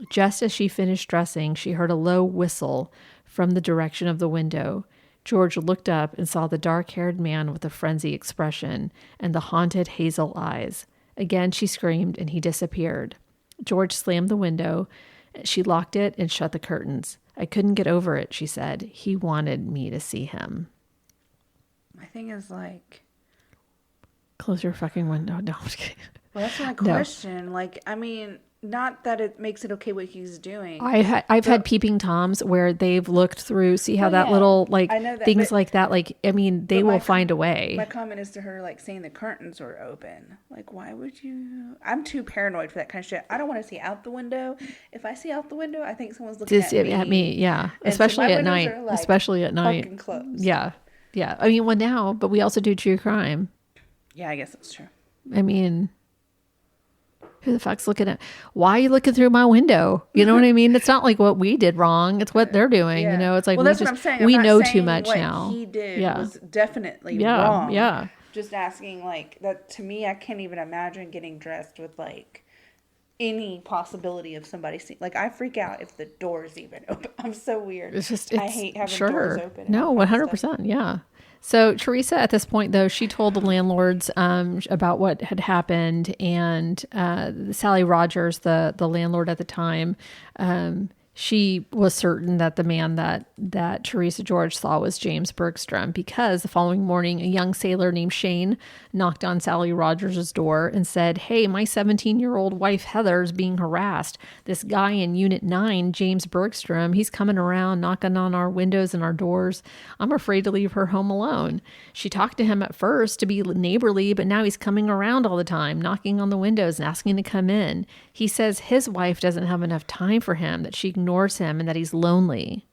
Just as she finished dressing, she heard a low whistle from the direction of the window. George looked up and saw the dark-haired man with a frenzy expression and the haunted hazel eyes. Again, she screamed, and he disappeared. George slammed the window. She locked it and shut the curtains. I couldn't get over it, she said. He wanted me to see him. My thing is like... Close your fucking window. No, I'm just kidding. Well, that's my question. Like, I mean... Not that it makes it okay what he's doing. I've had peeping Toms where they've looked through, see how that little, like, I know that, things like that, like, I mean, they will find a way. My comment is to her, like, saying the curtains were open. Like, why would you? I'm too paranoid for that kind of shit. I don't want to see out the window. If I see out the window, I think someone's looking at me. Yeah. And especially so at night. are, like, especially at night. fucking closed. Yeah. Yeah. I mean, well, now, but we also do true crime. Yeah, I guess that's true. I mean... Who the fuck's looking at? Why are you looking through my window? You know what I mean? It's not like what we did wrong. It's what they're doing. Yeah. You know, it's like, well, that's what I'm saying. We I'm not know saying too much what now. He did Yeah. was definitely Yeah. wrong. Yeah. Just asking, like, that to me, I can't even imagine getting dressed with, like, any possibility of somebody seeing. Like, I freak out if the door's even open. I'm so weird. It's just, I hate having doors open. No, 100%. Yeah. So Teresa, at this point, though, she told the landlords about what had happened, and Sally Rogers, the landlord at the time, she was certain that the man that Teresa George saw was James Bergstrom, because the following morning, a young sailor named Shane knocked on Sally Rogers' door and said, "Hey, my 17-year-old wife Heather is being harassed. This guy in Unit 9, James Bergstrom, he's coming around knocking on our windows and our doors. I'm afraid to leave her home alone." She talked to him at first to be neighborly, but now he's coming around all the time, knocking on the windows and asking to come in. He says his wife doesn't have enough time for him, that she ignores him, and that he's lonely.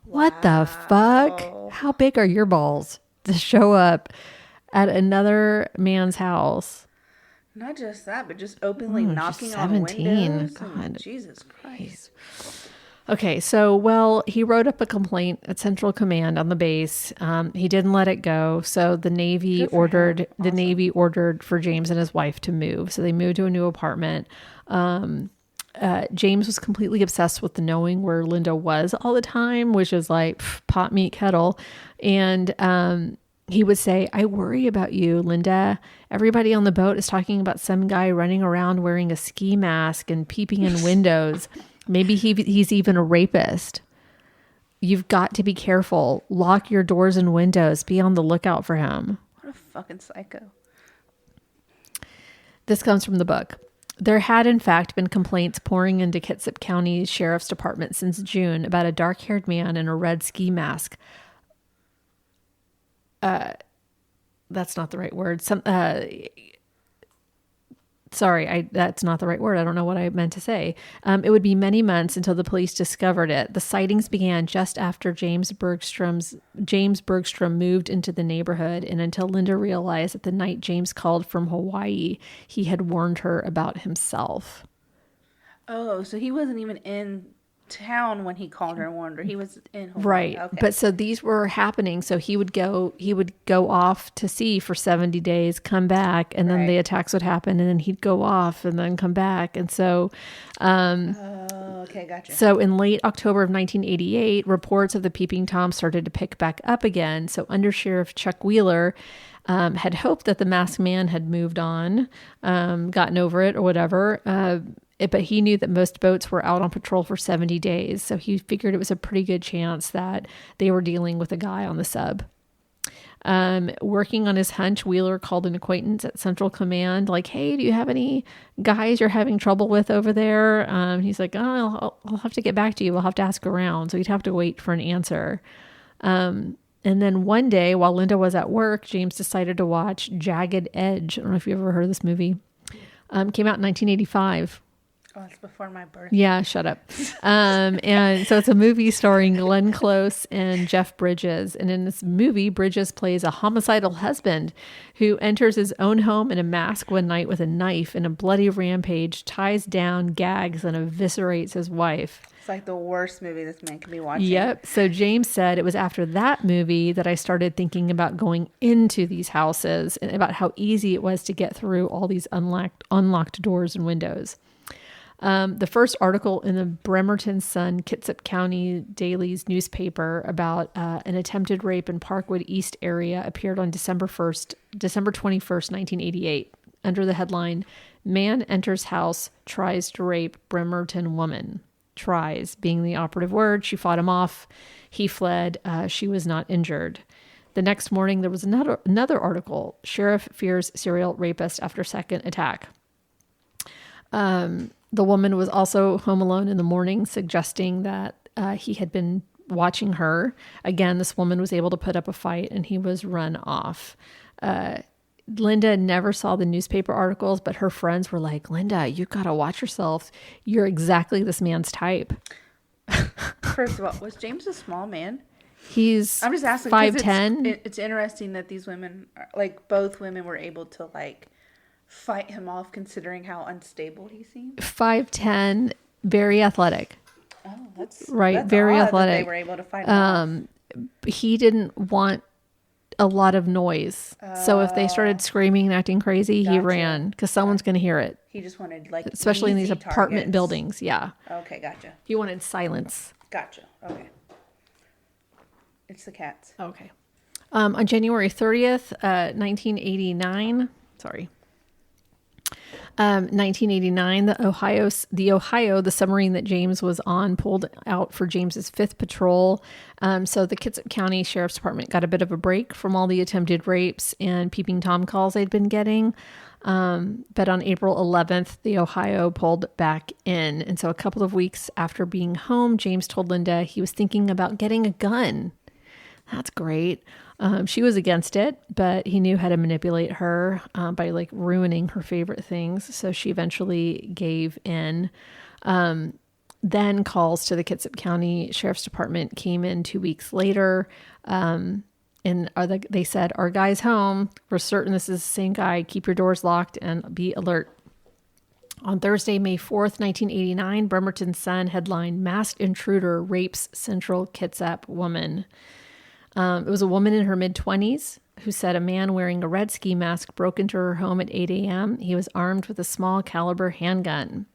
What the fuck? How big are your balls to show up at another man's house? Not just that, but just openly just knocking 17. on windows. God. Jesus Christ. Okay, so, well, he wrote up a complaint at Central Command on the base. He didn't let it go, so the Navy ordered for James and his wife to move. So they moved to a new apartment. James was completely obsessed with knowing where Linda was all the time, which is like pot, meat, kettle. And he would say, "I worry about you, Linda. Everybody on the boat is talking about some guy running around wearing a ski mask and peeping in windows. Maybe he's even a rapist. You've got to be careful. Lock your doors and windows. Be on the lookout for him." What a fucking psycho. This comes from the book. There had, in fact, been complaints pouring into Kitsap County Sheriff's Department since June about a dark-haired man in a red ski mask. That's not the right word. That's not the right word. I don't know what I meant to say. It would be many months until the police discovered it. The sightings began just after James Bergstrom moved into the neighborhood, and until Linda realized that the night James called from Hawaii, he had warned her about himself. Oh, so he wasn't even in town when he called her and warned her. He was in Hawaii. Right. Okay. But so these were happening. So he would go off to sea for 70 days, come back, and then the attacks would happen, and then he'd go off and then come back. And so, okay, gotcha. So in late October of 1988, reports of the Peeping Tom started to pick back up again. So Undersheriff Chuck Wheeler had hoped that the masked man had moved on, gotten over it or whatever. But he knew that most boats were out on patrol for 70 days. So he figured it was a pretty good chance that they were dealing with a guy on the sub. Working on his hunch, Wheeler called an acquaintance at Central Command, like, "Hey, do you have any guys you're having trouble with over there?" He's like, "Oh, I'll have to get back to you. We'll have to ask around." So he'd have to wait for an answer. And then one day while Linda was at work, James decided to watch Jagged Edge. I don't know if you ever heard of this movie. Came out in 1985. Oh, it's before my birthday. Yeah, shut up. And so it's a movie starring Glenn Close and Jeff Bridges. And in this movie, Bridges plays a homicidal husband who enters his own home in a mask one night with a knife in a bloody rampage, ties down, gags, and eviscerates his wife. It's like the worst movie this man could be watching. Yep. So James said it was after that movie that I started thinking about going into these houses and about how easy it was to get through all these unlocked doors and windows. The first article in the Bremerton Sun, Kitsap County Daily's newspaper about an attempted rape in Parkwood East area appeared on December 21st, 1988, under the headline, "Man Enters House, Tries to Rape Bremerton Woman." Tries being the operative word. She fought him off. He fled. She was not injured. The next morning, there was another article. Sheriff fears serial rapist after second attack. The woman was also home alone in the morning, suggesting that he had been watching her. Again, this woman was able to put up a fight and he was run off. Linda never saw the newspaper articles, but her friends were like, Linda, you got to watch yourself. You're exactly this man's type. First of all, was James a small man? I'm just asking. 5'10". It's interesting that these women, like both women, were able to like fight him off, considering how unstable he seemed. 5'10", very athletic. Oh, that's very odd athletic. That they were able to fight him off. He didn't want a lot of noise, so if they started screaming and acting crazy, he ran because someone's going to hear it. He just wanted like, especially in these easy apartment targets. buildings. Yeah. Okay, gotcha. He wanted silence. Gotcha. Okay. It's the cats. Okay. On January 30th, 1989. Sorry. 1989, the submarine that James was on pulled out for James's fifth patrol. So the Kitsap County Sheriff's Department got a bit of a break from all the attempted rapes and peeping Tom calls they'd been getting. But on April 11th, the Ohio pulled back in. And so a couple of weeks after being home, James told Linda he was thinking about getting a gun. That's great. She was against it, but he knew how to manipulate her by like ruining her favorite things. So she eventually gave in. Then calls to the Kitsap County Sheriff's Department came in 2 weeks later. And they said, our guy's home. We're certain this is the same guy. Keep your doors locked and be alert. On Thursday, May 4th, 1989, Bremerton Sun headline, Masked Intruder Rapes Central Kitsap Woman. It was a woman in her mid-20s who said a man wearing a red ski mask broke into her home at 8 a.m. He was armed with a small caliber handgun.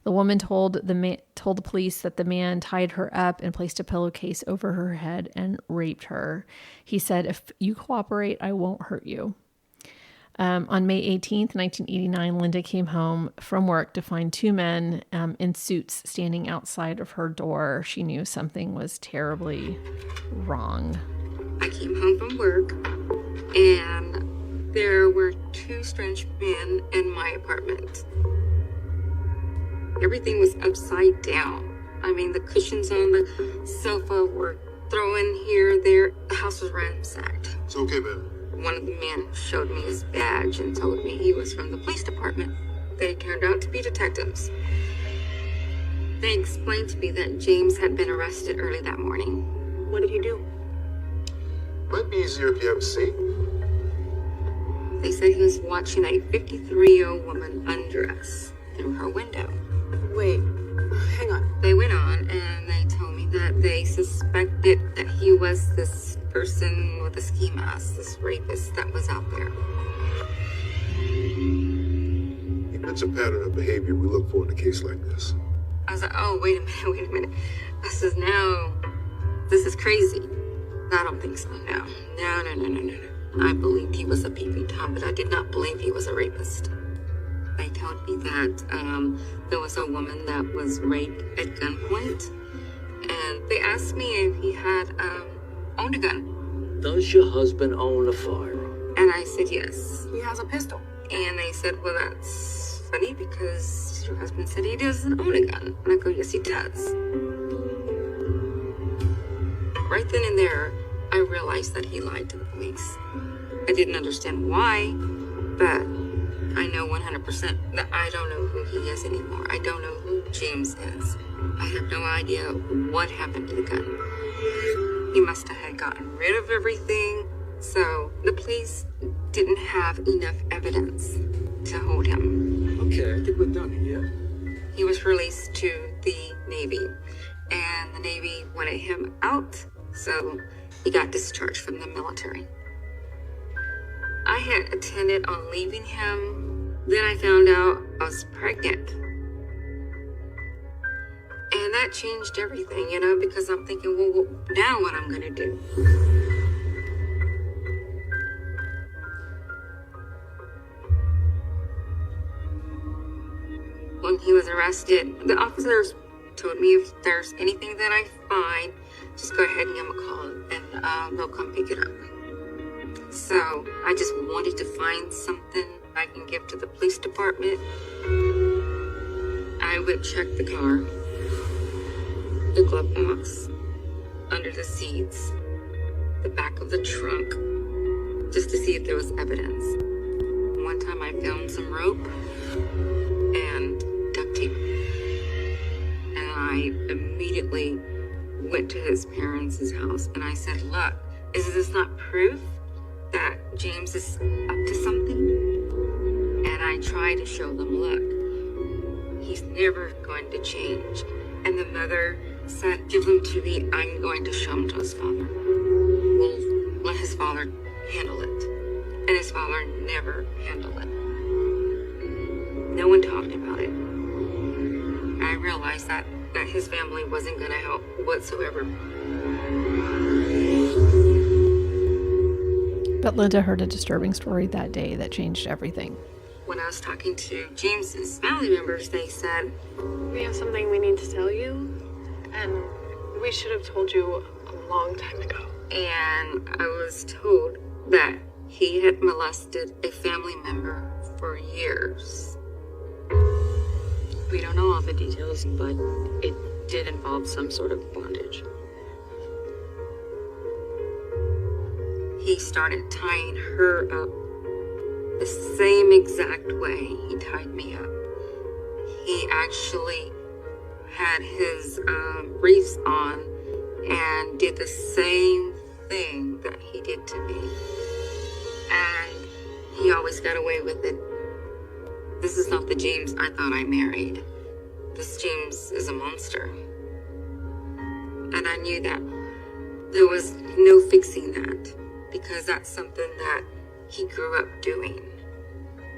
The woman told the police that the man tied her up and placed a pillowcase over her head and raped her. He said, if you cooperate, I won't hurt you. On May 18th, 1989, Linda came home from work to find two men in suits standing outside of her door. She knew something was terribly wrong. I came home from work, and there were two strange men in my apartment. Everything was upside down. I mean, the cushions on the sofa were thrown here, there. The house was ransacked. It's okay, baby. One of the men showed me his badge and told me he was from the police department. They turned out to be detectives. They explained to me that James had been arrested early that morning. What did he do? Might be easier if you have a seat. They said he was watching a 53-year-old woman undress through her window. Wait, hang on. They went on and they told me that they suspected that he was this person with a ski mask, this rapist that was out there. If it's a pattern of behavior we look for in a case like this. I was like, oh, wait a minute. This is crazy. I don't think so, no. No. I believed he was a peeping Tom, but I did not believe he was a rapist. They told me that there was a woman that was raped at gunpoint, and they asked me if he had owned a gun. Does your husband own a firearm? And I said yes. He has a pistol. And they said, well, that's funny because your husband said he doesn't own a gun. And I go, yes, he does. Right then and there, I realized that he lied to the police. I didn't understand why, but I know 100% that I don't know who he is anymore. I don't know who James is. I have no idea what happened to the gun. He must have had gotten rid of everything, so the police didn't have enough evidence to hold him. Okay, I think we're done here, yeah? He was released to the Navy, and the Navy wanted him out, so he got discharged from the military. I had intended on leaving him. Then I found out I was pregnant. And that changed everything, you know, because I'm thinking, well, now what I'm gonna do? When he was arrested, the officers told me if there's anything that I find, just go ahead and give them a call and they'll come pick it up. So I just wanted to find something I can give to the police department. I would check the car, the glove box, under the seats, the back of the trunk, just to see if there was evidence. One time I found some rope and duct tape. And I immediately went to his parents' house and I said, look, is this not proof that James is up to something? And I tried to show them, look, he's never going to change. And the mother said, give him to me, I'm going to show him to his father. We'll let his father handle it. And his father never handled it. No one talked about it. I realized that his family wasn't going to help whatsoever. But Linda heard a disturbing story that day that changed everything. When I was talking to James's family members, they said, We have something we need to tell you, and we should have told you a long time ago. and I was told that he had molested a family member for years. We don't know all the details, but it did involve some sort of bondage. He started tying her up the same exact way he tied me up. He actually had his briefs on and did the same thing that he did to me. And he always got away with it. This is not the James I thought I married. This James is a monster. And I knew that there was no fixing that, because that's something that he grew up doing.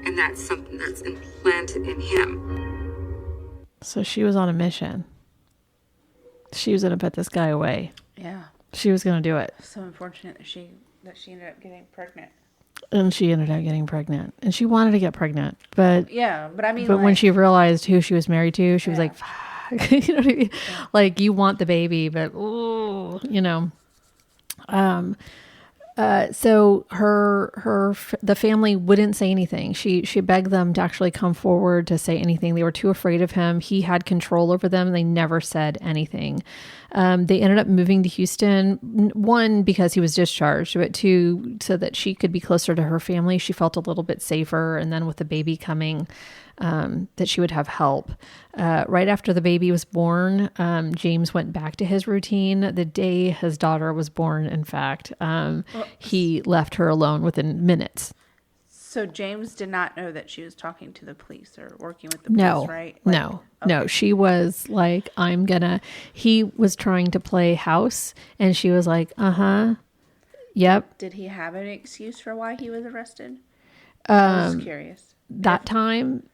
And that's something that's implanted in him. So she was on a mission. She was going to put this guy away. Yeah. She was going to do it. So unfortunate that she ended up getting pregnant. And she ended up getting pregnant. And she wanted to get pregnant. But yeah, but I mean, but when she realized who she was married to, she was like, fuck. You know what I mean? Yeah. Like, you want the baby, but, ooh, you know. So the family wouldn't say anything. She begged them to actually come forward to say anything. They were too afraid of him. He had control over them. They never said anything. They ended up moving to Houston, one, because he was discharged, but two, so that she could be closer to her family. She felt a little bit safer. And then with the baby coming, that she would have help. Right after the baby was born, James went back to his routine. The day his daughter was born, in fact, he left her alone within minutes. So James did not know that she was talking to the police or working with the police, right? No. She was like, he was trying to play house, and she was like, yep. Did he have an excuse for why he was arrested? I was curious. That time,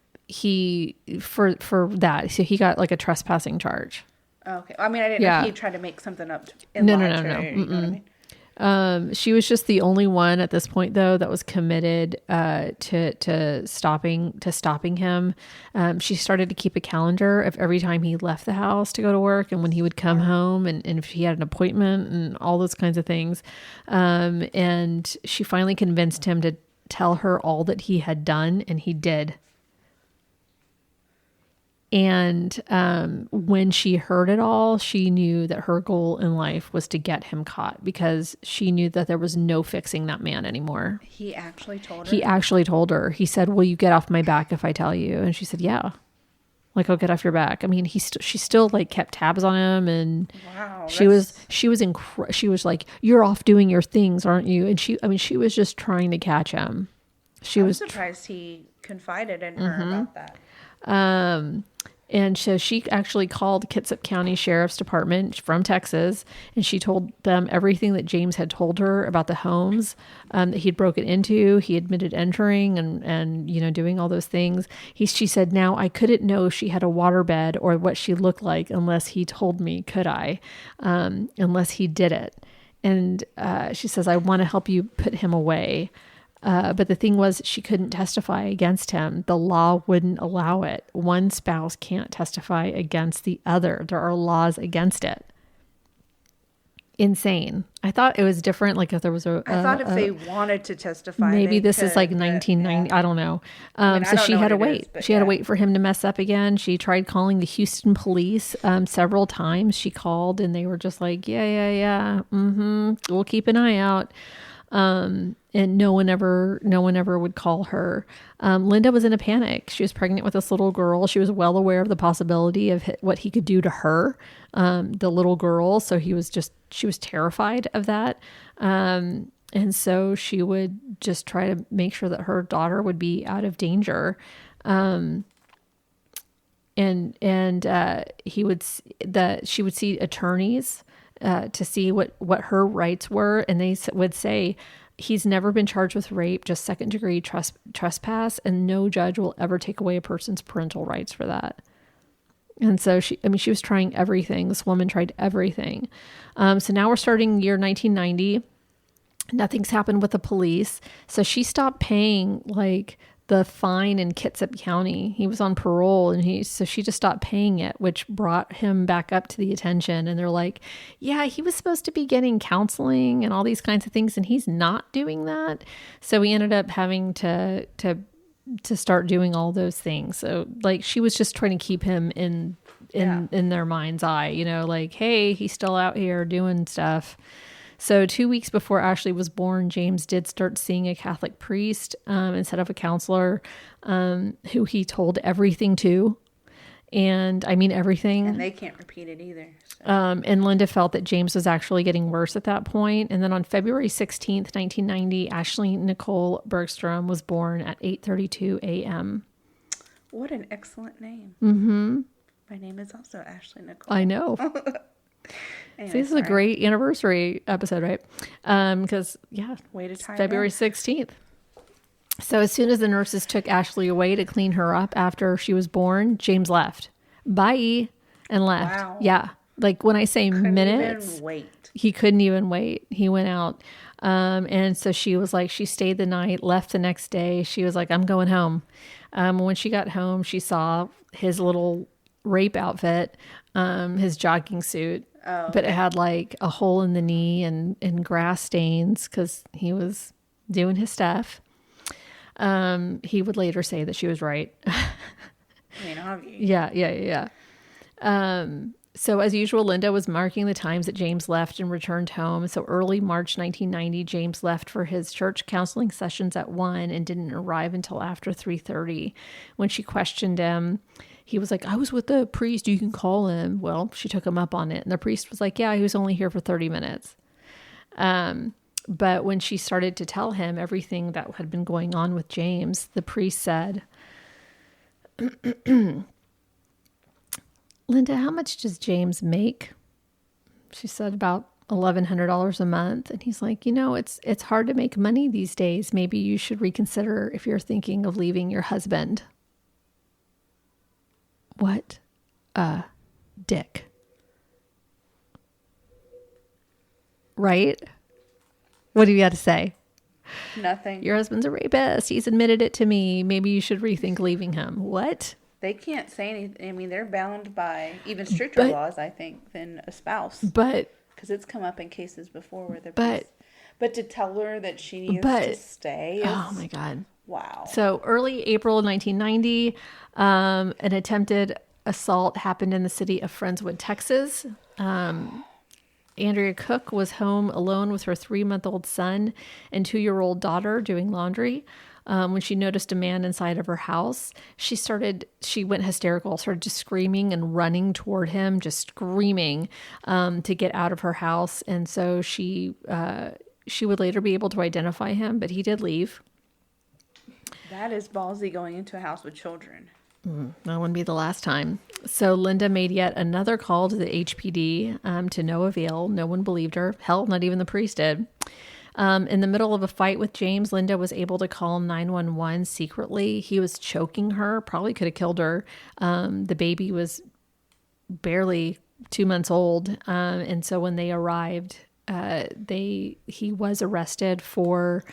for that, so he got like a trespassing charge. Okay. I mean, I didn't know if he tried to make something up. You No. know what I mean? She was just the only one at this point, though, that was committed to stopping him. She started to keep a calendar of every time he left the house to go to work and when he would come home and if he had an appointment and all those kinds of things. And she finally convinced him to tell her all that he had done, and he did. And when she heard it all, she knew that her goal in life was to get him caught, because she knew that there was no fixing that man anymore. He actually told her? He actually told her. He said, will you get off my back if I tell you? And she said, yeah. Like, I'll get off your back. I mean, she still like kept tabs on him, and wow, she was like, you're off doing your things, aren't you? And she was just trying to catch him. I was surprised he confided in her about that. And so she actually called Kitsap County Sheriff's Department from Texas, and she told them everything that James had told her about the homes that he'd broken into. He admitted entering and doing all those things. She said, now I couldn't know if she had a waterbed or what she looked like unless he told me, could I? Unless he did it. And she says, I want to help you put him away. But the thing was, she couldn't testify against him. The law wouldn't allow it. One spouse can't testify against the other. There are laws against it. Insane. I thought it was different. Like if there was I thought if they wanted to testify, maybe this is like 1990. Yeah. I don't know. So she had to wait. She had to wait for him to mess up again. She tried calling the Houston police several times. She called and they were just like, yeah. We'll keep an eye out. And no one ever would call her. Linda was in a panic. She was pregnant with this little girl. She was well aware of the possibility of what he could do to her, the little girl. So she was terrified of that. And so she would just try to make sure that her daughter would be out of danger. She would see attorneys, to see what her rights were. And they would say, he's never been charged with rape, just second-degree trespass, and no judge will ever take away a person's parental rights for that. And so she was trying everything. This woman tried everything. So now we're starting year 1990. Nothing's happened with the police. So she stopped paying like the fine in Kitsap County. He was on parole, and so she just stopped paying it, which brought him back up to the attention. And they're like, yeah, he was supposed to be getting counseling and all these kinds of things, and he's not doing that. So we ended up having to start doing all those things. So like she was just trying to keep him in their mind's eye, like, hey, he's still out here doing stuff. So 2 weeks before Ashley was born, James did start seeing a Catholic priest instead of a counselor, who he told everything to. And I mean, everything. And they can't repeat it either. So. And Linda felt that James was actually getting worse at that point. And then on February 16th, 1990, Ashley Nicole Bergstrom was born at 8:32 a.m. What an excellent name. Mm-hmm. My name is also Ashley Nicole. I know. Anyway, this is a great anniversary episode, right? Because, way to tie February 16th. So as soon as the nurses took Ashley away to clean her up after she was born, James left. Bye. And left. Wow. Yeah. Like when I say minutes, he couldn't even wait. He went out. And so she was like, she stayed the night, left the next day. She was like, I'm going home. When she got home, she saw his little rape outfit, his jogging suit. Oh, but it had like a hole in the knee and grass stains because he was doing his stuff. He would later say that she was right. I mean, obviously. Yeah. So as usual, Linda was marking the times that James left and returned home. So early March 1990, James left for his church counseling sessions at 1 and didn't arrive until after 3:30. When she questioned him, he was like, I was with the priest. You can call him. Well, she took him up on it. And the priest was like, yeah, he was only here for 30 minutes. But when she started to tell him everything that had been going on with James, the priest said, Linda, how much does James make? She said about $1,100 a month. And he's like, it's hard to make money these days. Maybe you should reconsider if you're thinking of leaving your husband. What a dick. Right? What do you got to say? Nothing. Your husband's a rapist. He's admitted it to me. Maybe you should rethink leaving him. What? They can't say anything. I mean, they're bound by even stricter laws, I think, than a spouse. But because it's come up in cases before where but to tell her that she needs to stay. Oh my God. Wow. So early April 1990, an attempted assault happened in the city of Friendswood, Texas. Andrea Cook was home alone with her 3-month-old son and 2-year-old daughter doing laundry. When she noticed a man inside of her house, she went hysterical, started just screaming and running toward him, just screaming to get out of her house. And so she would later be able to identify him, but he did leave. That is ballsy, going into a house with children. That wouldn't be the last time. So Linda made yet another call to the HPD to no avail. No one believed her. Hell, not even the priest did. In the middle of a fight with James, Linda was able to call 911 secretly. He was choking her, probably could have killed her. The baby was barely 2 months old. And so when they arrived, he was arrested for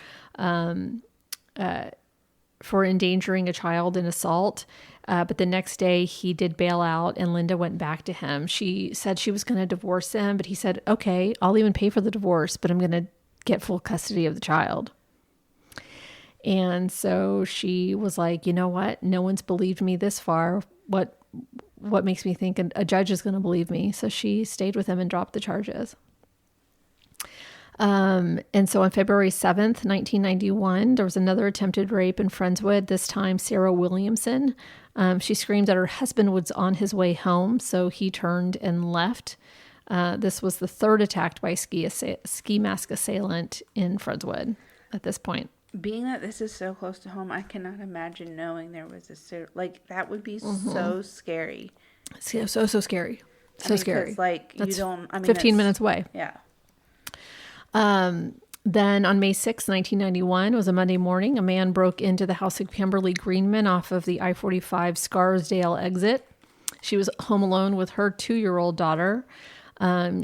endangering a child in assault. But the next day he did bail out and Linda went back to him. She said she was going to divorce him, but he said, okay, I'll even pay for the divorce, but I'm going to get full custody of the child. And so she was like, you know what? No one's believed me this far. What makes me think a judge is going to believe me? So she stayed with him and dropped the charges. And so on February 7th, 1991, there was another attempted rape in Friendswood, this time Sarah Williamson. She screamed that her husband was on his way home, so he turned and left. This was the third attack by ski mask assailant in Friendswood at this point. Being that this is so close to home, I cannot imagine knowing there was that would be so scary. So scary. So scary. Like, that's you don't, 15 minutes away. Yeah. Then on May 6, 1991, it was a Monday morning, a man broke into the house of Kimberly Greenman off of the I-45 Scarsdale exit. She was home alone with her 2-year-old daughter.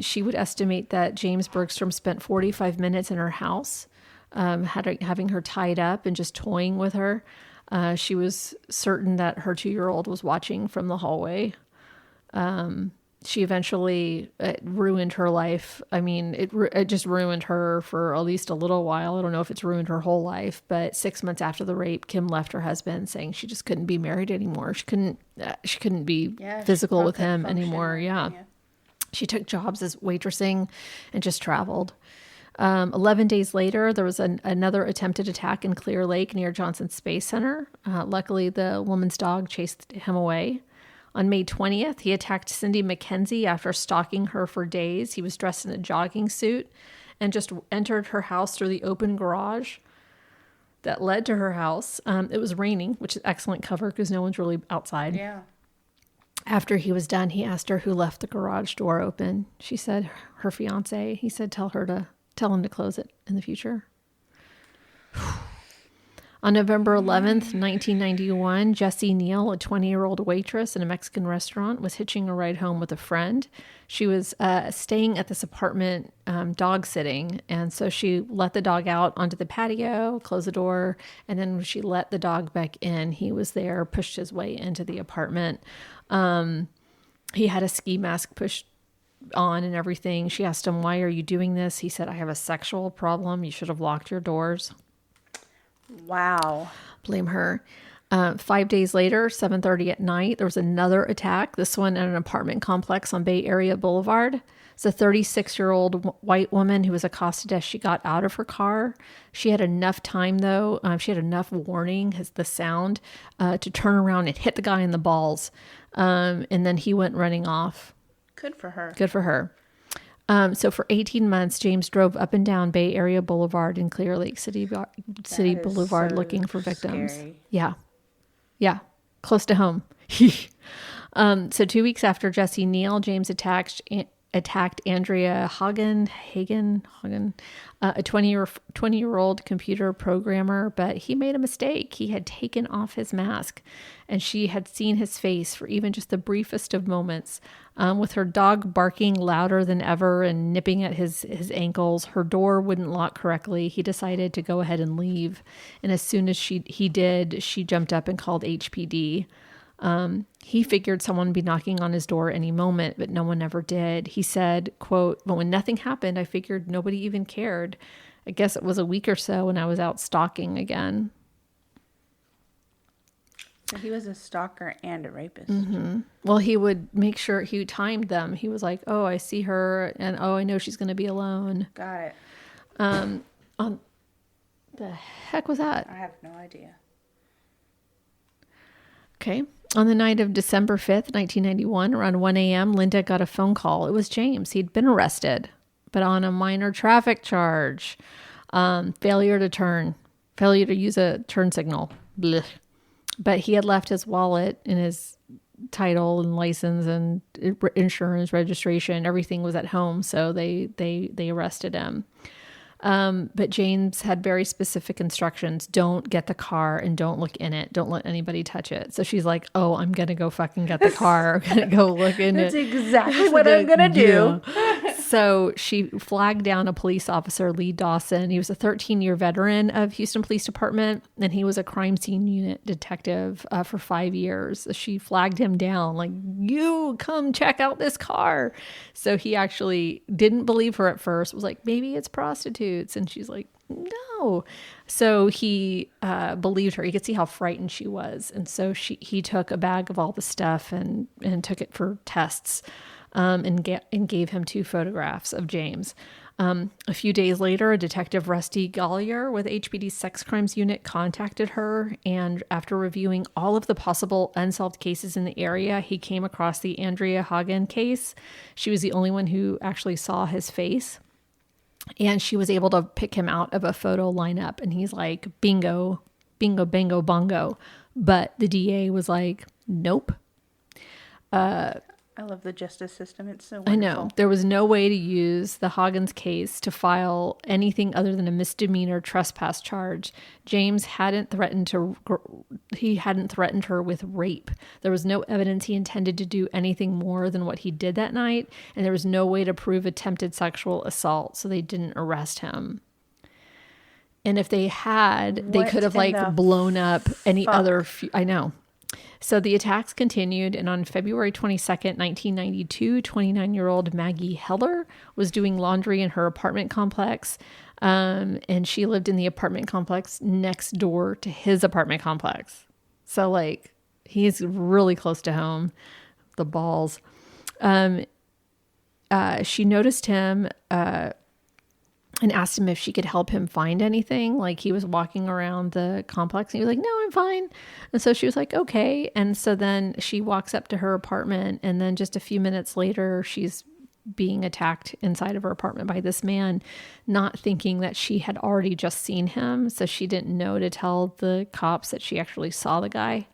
She would estimate that James Bergstrom spent 45 minutes in her house, having her tied up and just toying with her. She was certain that her 2-year-old was watching from the hallway. She eventually ruined her life. I mean, it just ruined her for at least a little while. I don't know if it's ruined her whole life, but 6 months after the rape, Kim left her husband, saying she just couldn't be married anymore. She couldn't be physical with him anymore. Yeah. She took jobs as waitressing and just traveled. 11 days later, there was another attempted attack in Clear Lake near Johnson Space Center. Luckily, the woman's dog chased him away. On May 20th, he attacked Cindy McKenzie after stalking her for days. He was dressed in a jogging suit and just entered her house through the open garage that led to her house. It was raining, which is excellent cover because no one's really outside. Yeah. After he was done, he asked her who left the garage door open. She said her fiance. He said, tell him to close it in the future. On November 11th, 1991, Jessie Neal, a 20-year-old waitress in a Mexican restaurant, was hitching a ride home with a friend. She was staying at this apartment dog sitting, and so she let the dog out onto the patio, closed the door, and then when she let the dog back in, he was there, pushed his way into the apartment. He had a ski mask pushed on and everything. She asked him, why are you doing this? He said, I have a sexual problem. You should have locked your doors. Wow. Blame her. 5 days later, 7:30 at night, there was another attack, this one at an apartment complex on Bay Area Boulevard. It's a 36-year-old white woman who was accosted as she got out of her car. She had enough time, though. She had enough warning, the sound, to turn around and hit the guy in the balls. And then he went running off. Good for her. Good for her. So for 18 months, James drove up and down Bay Area Boulevard and Clear Lake City Boulevard looking for victims. Scary. Yeah. Close to home. So 2 weeks after Jessie Neal, James attacked Andrea Hagen, a 20-year-old computer programmer, but he made a mistake. He had taken off his mask, and she had seen his face for even just the briefest of moments. With her dog barking louder than ever and nipping at his ankles, her door wouldn't lock correctly. He decided to go ahead and leave, and as soon as he did, she jumped up and called HPD. He figured someone would be knocking on his door any moment, but no one ever did. He said, quote, but when nothing happened, I figured nobody even cared. I guess it was a week or so when I was out stalking again. So he was a stalker and a rapist. Well, he would make sure he timed them. He was like, oh, I see her, and oh, I know she's going to be alone. Got it. On the heck was that? I have no idea. Okay. On the night of December 5th, 1991, around 1 a.m., Linda got a phone call. It was James. He'd been arrested, but on a minor traffic charge. Failure to use a turn signal. Blech. But he had left his wallet and his title and license and insurance registration. Everything was at home, so they arrested him. But James had very specific instructions. Don't get the car and don't look in it. Don't let anybody touch it. So she's like, oh, I'm going to go fucking get the car. I'm going to go look in That's it. exactly what I'm going to do. So she flagged down a police officer, Lee Dawson. He was a 13-year veteran of Houston Police Department, and he was a crime scene unit detective for 5 years. She flagged him down, like, you come check out this car. So he actually didn't believe her at first, was like, maybe it's prostitutes. And she's like, no. So he believed her. You could see how frightened she was. And so he took a bag of all the stuff and took it for tests. And gave him 2 photographs of James. A few days later, Detective Rusty Gollier with HPD's Sex Crimes Unit contacted her, and after reviewing all of the possible unsolved cases in the area, he came across the Andrea Hagen case. She was the only one who actually saw his face, and she was able to pick him out of a photo lineup, and he's like, bingo, bingo, bango, bongo. But the DA was like, nope. I love the justice system. It's so wonderful. I know. There was no way to use the Hagen's case to file anything other than a misdemeanor trespass charge. James hadn't threatened her with rape. There was no evidence he intended to do anything more than what he did that night, and there was no way to prove attempted sexual assault, so they didn't arrest him. And if they had, they could have blown up any other. I know. So the attacks continued, and on February 22nd, 1992, 29-year-old Maggie Heller was doing laundry in her apartment complex, and she lived in the apartment complex next door to his apartment complex. So, like, he's really close to home. The balls. She noticed him and asked him if she could help him find anything. Like, he was walking around the complex and he was like, no, I'm fine. And so she was like, okay. And so then she walks up to her apartment, and then just a few minutes later, she's being attacked inside of her apartment by this man, not thinking that she had already just seen him. So she didn't know to tell the cops that she actually saw the guy.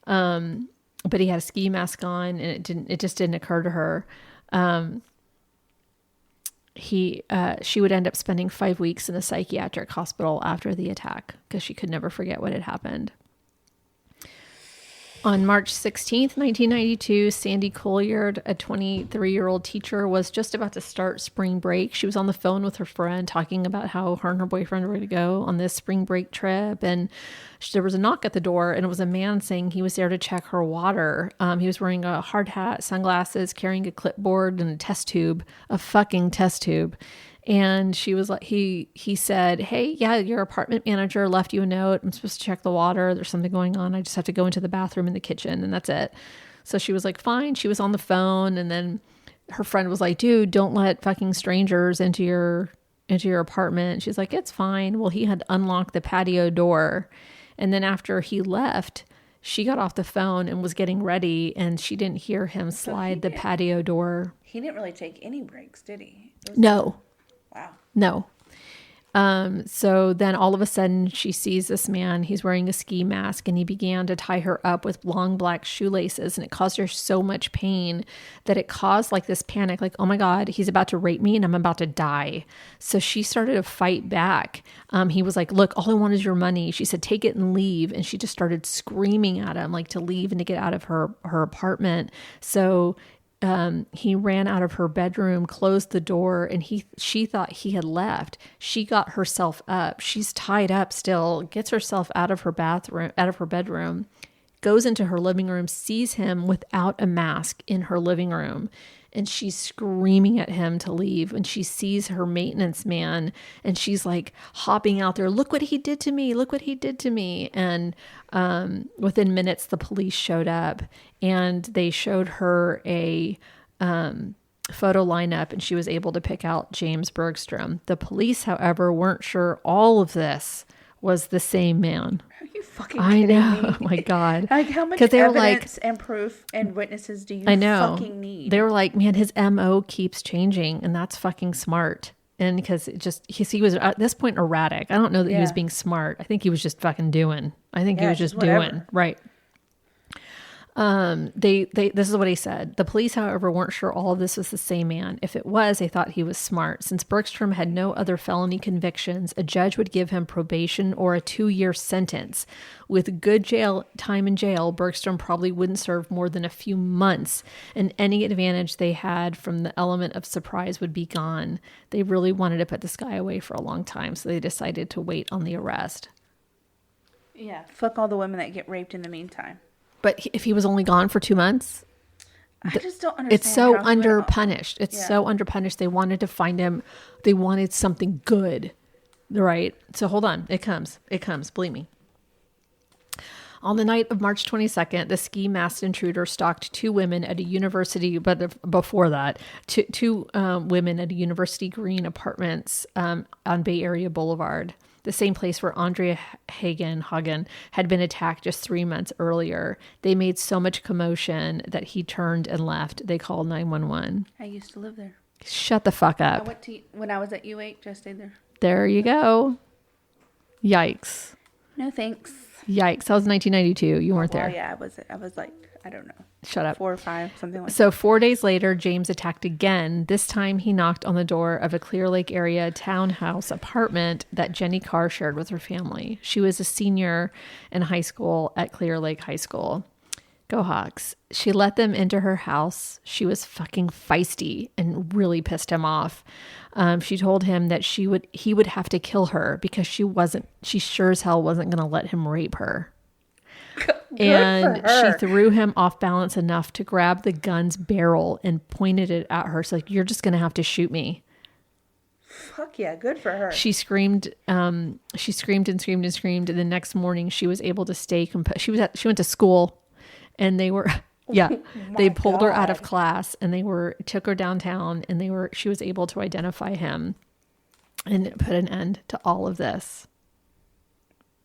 But he had a ski mask on, and it just didn't occur to her. She would end up spending 5 weeks in a psychiatric hospital after the attack because she could never forget what had happened. On March 16th, 1992, Sandy Colliard, a 23-year-old teacher, was just about to start spring break. She was on the phone with her friend talking about how her and her boyfriend were going to go on this spring break trip. And there was a knock at the door, and it was a man saying he was there to check her water. He was wearing a hard hat, sunglasses, carrying a clipboard and a fucking test tube. And she was like, he said, hey, yeah, your apartment manager left you a note. I'm supposed to check the water. There's something going on. I just have to go into the bathroom in the kitchen, and that's it. So she was like, fine. She was on the phone. And then her friend was like, dude, don't let fucking strangers into your apartment. She's like, it's fine. Well, he had unlocked the patio door. And then after he left, she got off the phone and was getting ready, and she didn't hear him slide the patio door. He didn't really take any breaks, did he? No. Wow. No. So then all of a sudden she sees this man, he's wearing a ski mask, and he began to tie her up with long black shoelaces, and it caused her so much pain that it caused like this panic, like, oh my God, he's about to rape me and I'm about to die. So she started to fight back. He was like, look, all I want is your money. She said, take it and leave. And she just started screaming at him, like, to leave and to get out of her apartment. So he ran out of her bedroom, closed the door, and she thought he had left. She got herself up. She's tied up still, gets herself out of her bedroom, goes into her living room, sees him without a mask in her living room. and she's screaming at him to leave. And she sees her maintenance man, and she's like hopping out there. Look what he did to me. Look what he did to me. And within minutes, the police showed up, and they showed her a photo lineup, and she was able to pick out James Bergstrom. The police, however, weren't sure all of this was the same man. Are you fucking kidding me? Oh my God. Like, how much they were evidence and proof and witnesses do you fucking need? They were like, man, his MO keeps changing, and that's fucking smart. And because he was at this point erratic. I don't know that he was being smart. I think he was just fucking doing. I think he was just doing. Right. This is what he said. The police, however, weren't sure all of this was the same man. If it was, they thought he was smart. Since Bergstrom had no other felony convictions, a judge would give him probation or a 2-year sentence. With good jail time in jail, Bergstrom probably wouldn't serve more than a few months, and any advantage they had from the element of surprise would be gone. They really wanted to put this guy away for a long time, so they decided to wait on the arrest. Yeah, fuck all the women that get raped in the meantime. But if he was only gone for 2 months, I just don't understand. it's so underpunished. It's so underpunished. They wanted to find him. They wanted something good, right? So hold on. It comes. Believe me. On the night of March 22nd, the ski-masked intruder stalked 2 women at a university, but before that, two women at a University Green apartments on Bay Area Boulevard, the same place where Andrea Hagen had been attacked just 3 months earlier. They made so much commotion that he turned and left. They called 911. I used to live there. Shut the fuck up. When I was at UH, I stayed there. There you go. Yikes. No thanks. Yikes. That was 1992. You weren't there. Yeah, I was like, I don't know. Shut up. 4 or 5, something like that. So 4 days later, James attacked again. This time he knocked on the door of a Clear Lake area townhouse apartment that Jenny Carr shared with her family. She was a senior in high school at Clear Lake High School. Go Hawks. She let them into her house. She was fucking feisty and really pissed him off. She told him that he would have to kill her because she sure as hell wasn't going to let him rape her. And she threw him off balance enough to grab the gun's barrel and pointed it at her. So like, you're just going to have to shoot me. Fuck yeah, good for her. She screamed and screamed and screamed. And the next morning she was able to stay composed. She went to school, and they were, they pulled her out of class, and took her downtown, and she was able to identify him and put an end to all of this.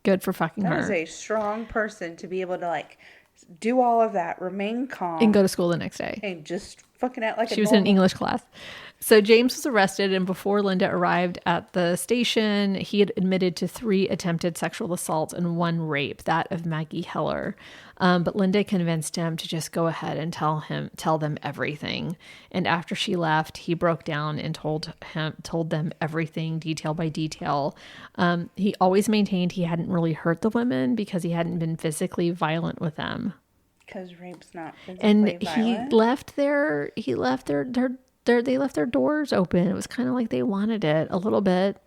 Good for fucking her. That is a strong person to be able to like do all of that, remain calm, and go to school the next day, and just fucking act like she was in an English class. So James was arrested, and before Linda arrived at the station, he had admitted to 3 attempted sexual assaults and 1 rape, that of Maggie Heller. But Linda convinced him to just go ahead and tell them everything. And after she left, he broke down and told them everything, detail by detail. He always maintained he hadn't really hurt the women because he hadn't been physically violent with them. Because rape's not physically and violent. They left their doors open. It was kind of like they wanted it a little bit.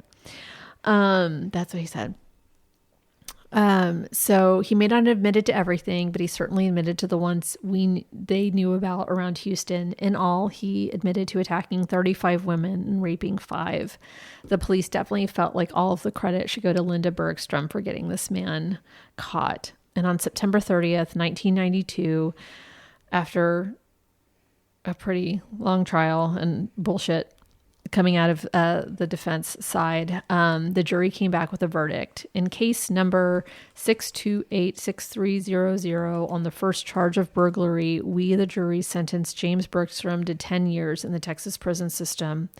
That's what he said. So he may not have admitted to everything, but he certainly admitted to the ones they knew about around Houston. In all, he admitted to attacking 35 women and raping 5. The police definitely felt like all of the credit should go to Linda Bergstrom for getting this man caught. And on September 30th, 1992, after a pretty long trial and bullshit coming out of the defense side, the jury came back with a verdict. In case number 6286300, on the first charge of burglary, we, the jury, sentenced James Bergstrom to 10 years in the Texas prison system.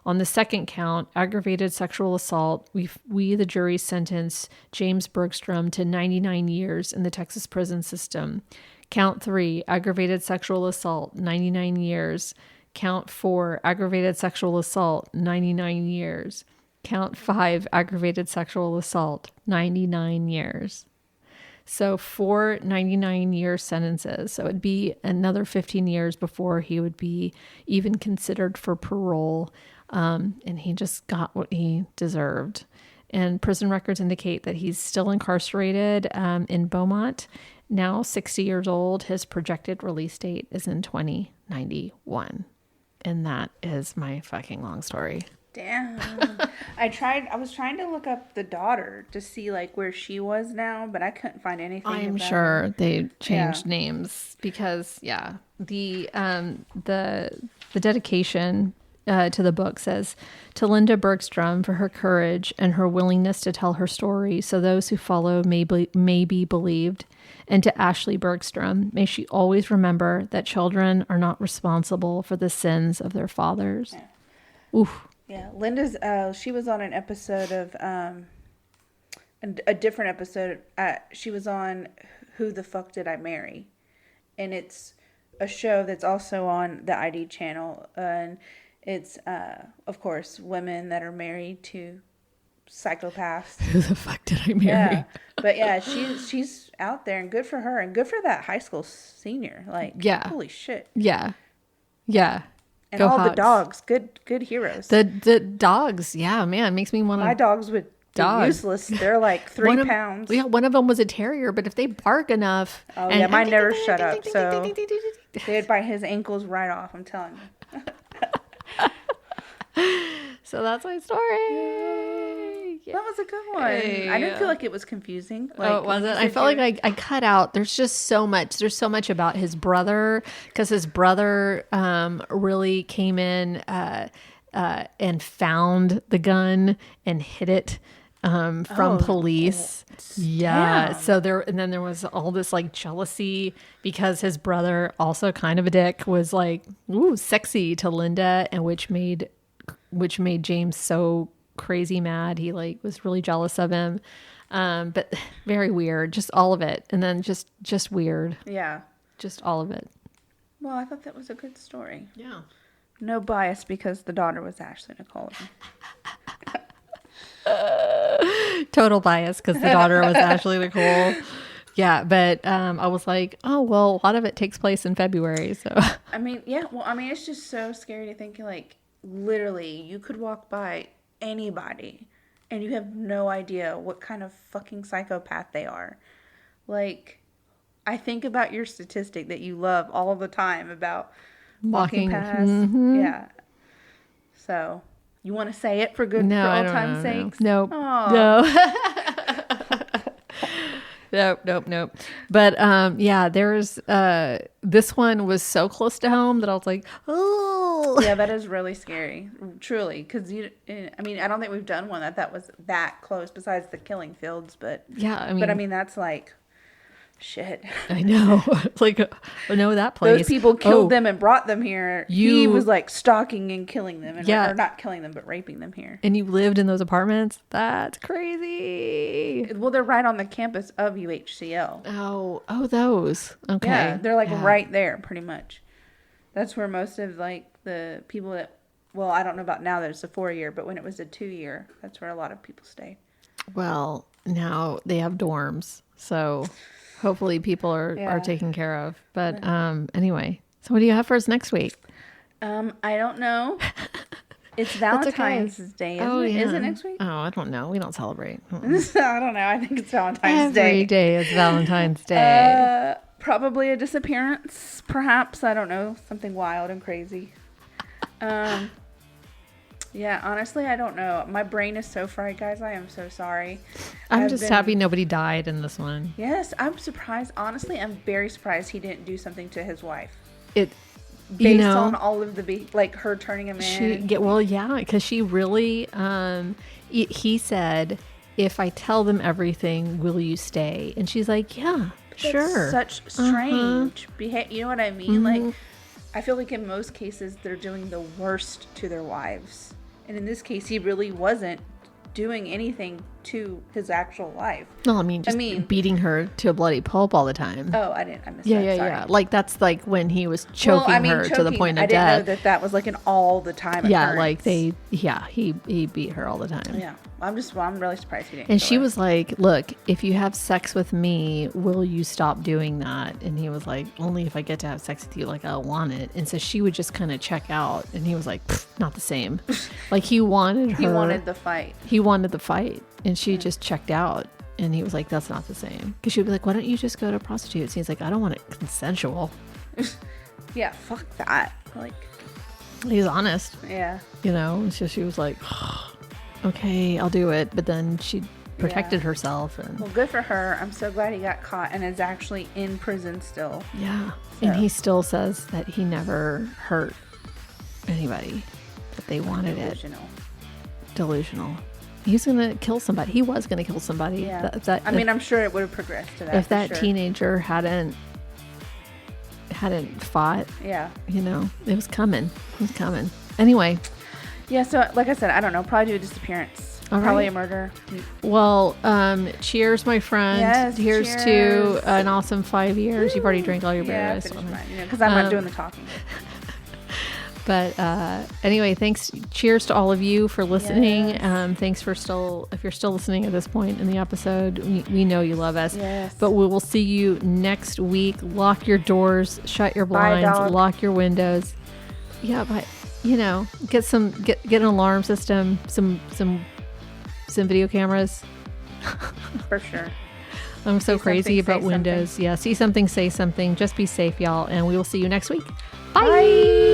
On the second count, aggravated sexual assault, we, the jury, sentenced James Bergstrom to 99 years in the Texas prison system. Count 3, aggravated sexual assault, 99 years. Count 4, aggravated sexual assault, 99 years. Count 5, aggravated sexual assault, 99 years. So 4 99-year sentences. So it'd be another 15 years before he would be even considered for parole. And he just got what he deserved. And prison records indicate that he's still incarcerated in Beaumont. Now 60 years old. His projected release date is in 2091. And that is my fucking long story. Damn. I was trying to look up the daughter to see like where she was now, but I couldn't find anything. I'm about sure her. they changed names because the dedication to the book says, to Linda Bergstrom for her courage and her willingness to tell her story so those who follow may be believed, and to Ashley Bergstrom, may she always remember that children are not responsible for the sins of their fathers. Oof. Yeah, Linda's. She was on an episode of a different episode. She was on Who the Fuck Did I Marry, and it's a show that's also on the ID channel, and it's of course women that are married to psychopaths. Who the fuck did I marry? Yeah, but yeah, she's out there, and good for her, and good for that high school senior. Like, holy shit. Yeah. And Go all Hawks. the dogs, good heroes. The dogs, yeah, man, makes me want to. My dogs would be useless. They're like 3 pounds. Yeah, one of them was a terrier, but if they bark enough, mine never shut up. So they'd bite his ankles right off. I'm telling you. So that's my story. That was a good one. I didn't feel like it was confusing. Like, oh, was it? I felt like I cut out. There's just so much. There's so much about his brother, because his brother really came in and found the gun and hid it from police. Yeah. Damn. So there was all this like jealousy because his brother, also kind of a dick, was like, ooh, sexy to Linda, and which made James so crazy mad. He like was really jealous of him. But very weird, just all of it. And then just weird. Yeah. Just all of it. Well, I thought that was a good story. Yeah. No bias because the daughter was Ashley Nicole. Total bias because the daughter was Ashley Nicole. Yeah, but I was like, oh, well, a lot of it takes place in February. So I mean, yeah. Well, I mean, it's just so scary to think like literally you could walk by anybody and you have no idea what kind of fucking psychopath they are. Like, I think about your statistic that you love all the time about walking past. Mm-hmm. Yeah. So, you want to say it for good, no, for I old don't time's know, sakes? Nope. Nope. But yeah, there's this one was so close to home that I was like, oh. Yeah, that is really scary, truly. Because I mean, I don't think we've done one that was that close, besides the Killing Fields. But yeah, but I mean, that's like shit. I know. Like, I know that place. Those people killed them and brought them here. He You- was like stalking and killing them, and Yeah. or not killing them, but raping them here. And you lived in those apartments? That's crazy. Well, they're right on the campus of UHCL. Oh, those. Okay. Yeah, they're like Yeah. right there, pretty much. That's where most of like the people that, well, I don't know about now that it's a 4-year, but when it was a 2-year, that's where a lot of people stay. Well, now they have dorms, so hopefully people are taken care of. But anyway, so what do you have for us next week? I don't know. It's That's okay. Valentine's Day, isn't it? Is it next week? Oh, I don't know. We don't celebrate. I don't know. I think it's Valentine's Day. Every day is Valentine's Day. Probably a disappearance, perhaps. I don't know. Something wild and crazy. Yeah, honestly, I don't know. My brain is so fried, guys. I am so sorry. I'm just happy nobody died in this one. Yes, I'm surprised. Honestly, I'm very surprised he didn't do something to his wife. Based on all of the like her turning him in. Because she really. He said, "If I tell them everything, will you stay?" And she's like, "Yeah, sure." Such strange behavior. You know what I mean? Like, I feel like in most cases they're doing the worst to their wives, and in this case, he really wasn't doing anything to his actual wife. No, I mean, beating her to a bloody pulp all the time. Oh, I missed that. Yeah. Sorry. Like that's like when he was choking her to the point of death. I didn't know that was like an all the time. Yeah, occurrence. like he beat her all the time. Yeah, I'm really surprised he didn't. And she was like, "Look, if you have sex with me, will you stop doing that?" And he was like, "Only if I get to have sex with you, like I want it." And so she would just kind of check out, and he was like, "Not the same." Like he wanted her. He wanted the fight. He wanted the fight, and she just checked out. And he was like, "That's not the same." Because she would be like, "Why don't you just go to prostitutes?" He's like, "I don't want it consensual." Yeah, fuck that. Like, He's honest. Yeah. You know, so she was like, okay, I'll do it. But then she protected herself. And Well, good for her. I'm so glad he got caught and is actually in prison still. yeah. So. And he still says that he never hurt anybody, that they wanted Delusional. it. Delusional. He's going to kill somebody. He was going to kill somebody. Yeah. I mean, I'm sure it would have progressed to that. if that for sure. teenager hadn't fought, Yeah. you know, it was coming. It was coming. Anyway. Yeah, so like I said, I don't know. Probably do a disappearance. All Probably right. a murder. Well, cheers, my friend. Yes, Here's cheers. to an awesome 5 years. You've already drank all your beer. Yeah, I I saw finished it. mine, because I'm not doing the talking. But anyway, thanks. Cheers to all of you for listening. Yes. Thanks for if you're still listening at this point in the episode, we know you love us. Yes. But we will see you next week. Lock your doors, shut your Bye, blinds, dog. lock your windows. Yeah, but you know, get an alarm system, some video cameras. For sure. I'm so See crazy something, about say windows. something. Yeah, see something, say something. Just be safe, y'all, and we will see you next week. Bye. Bye.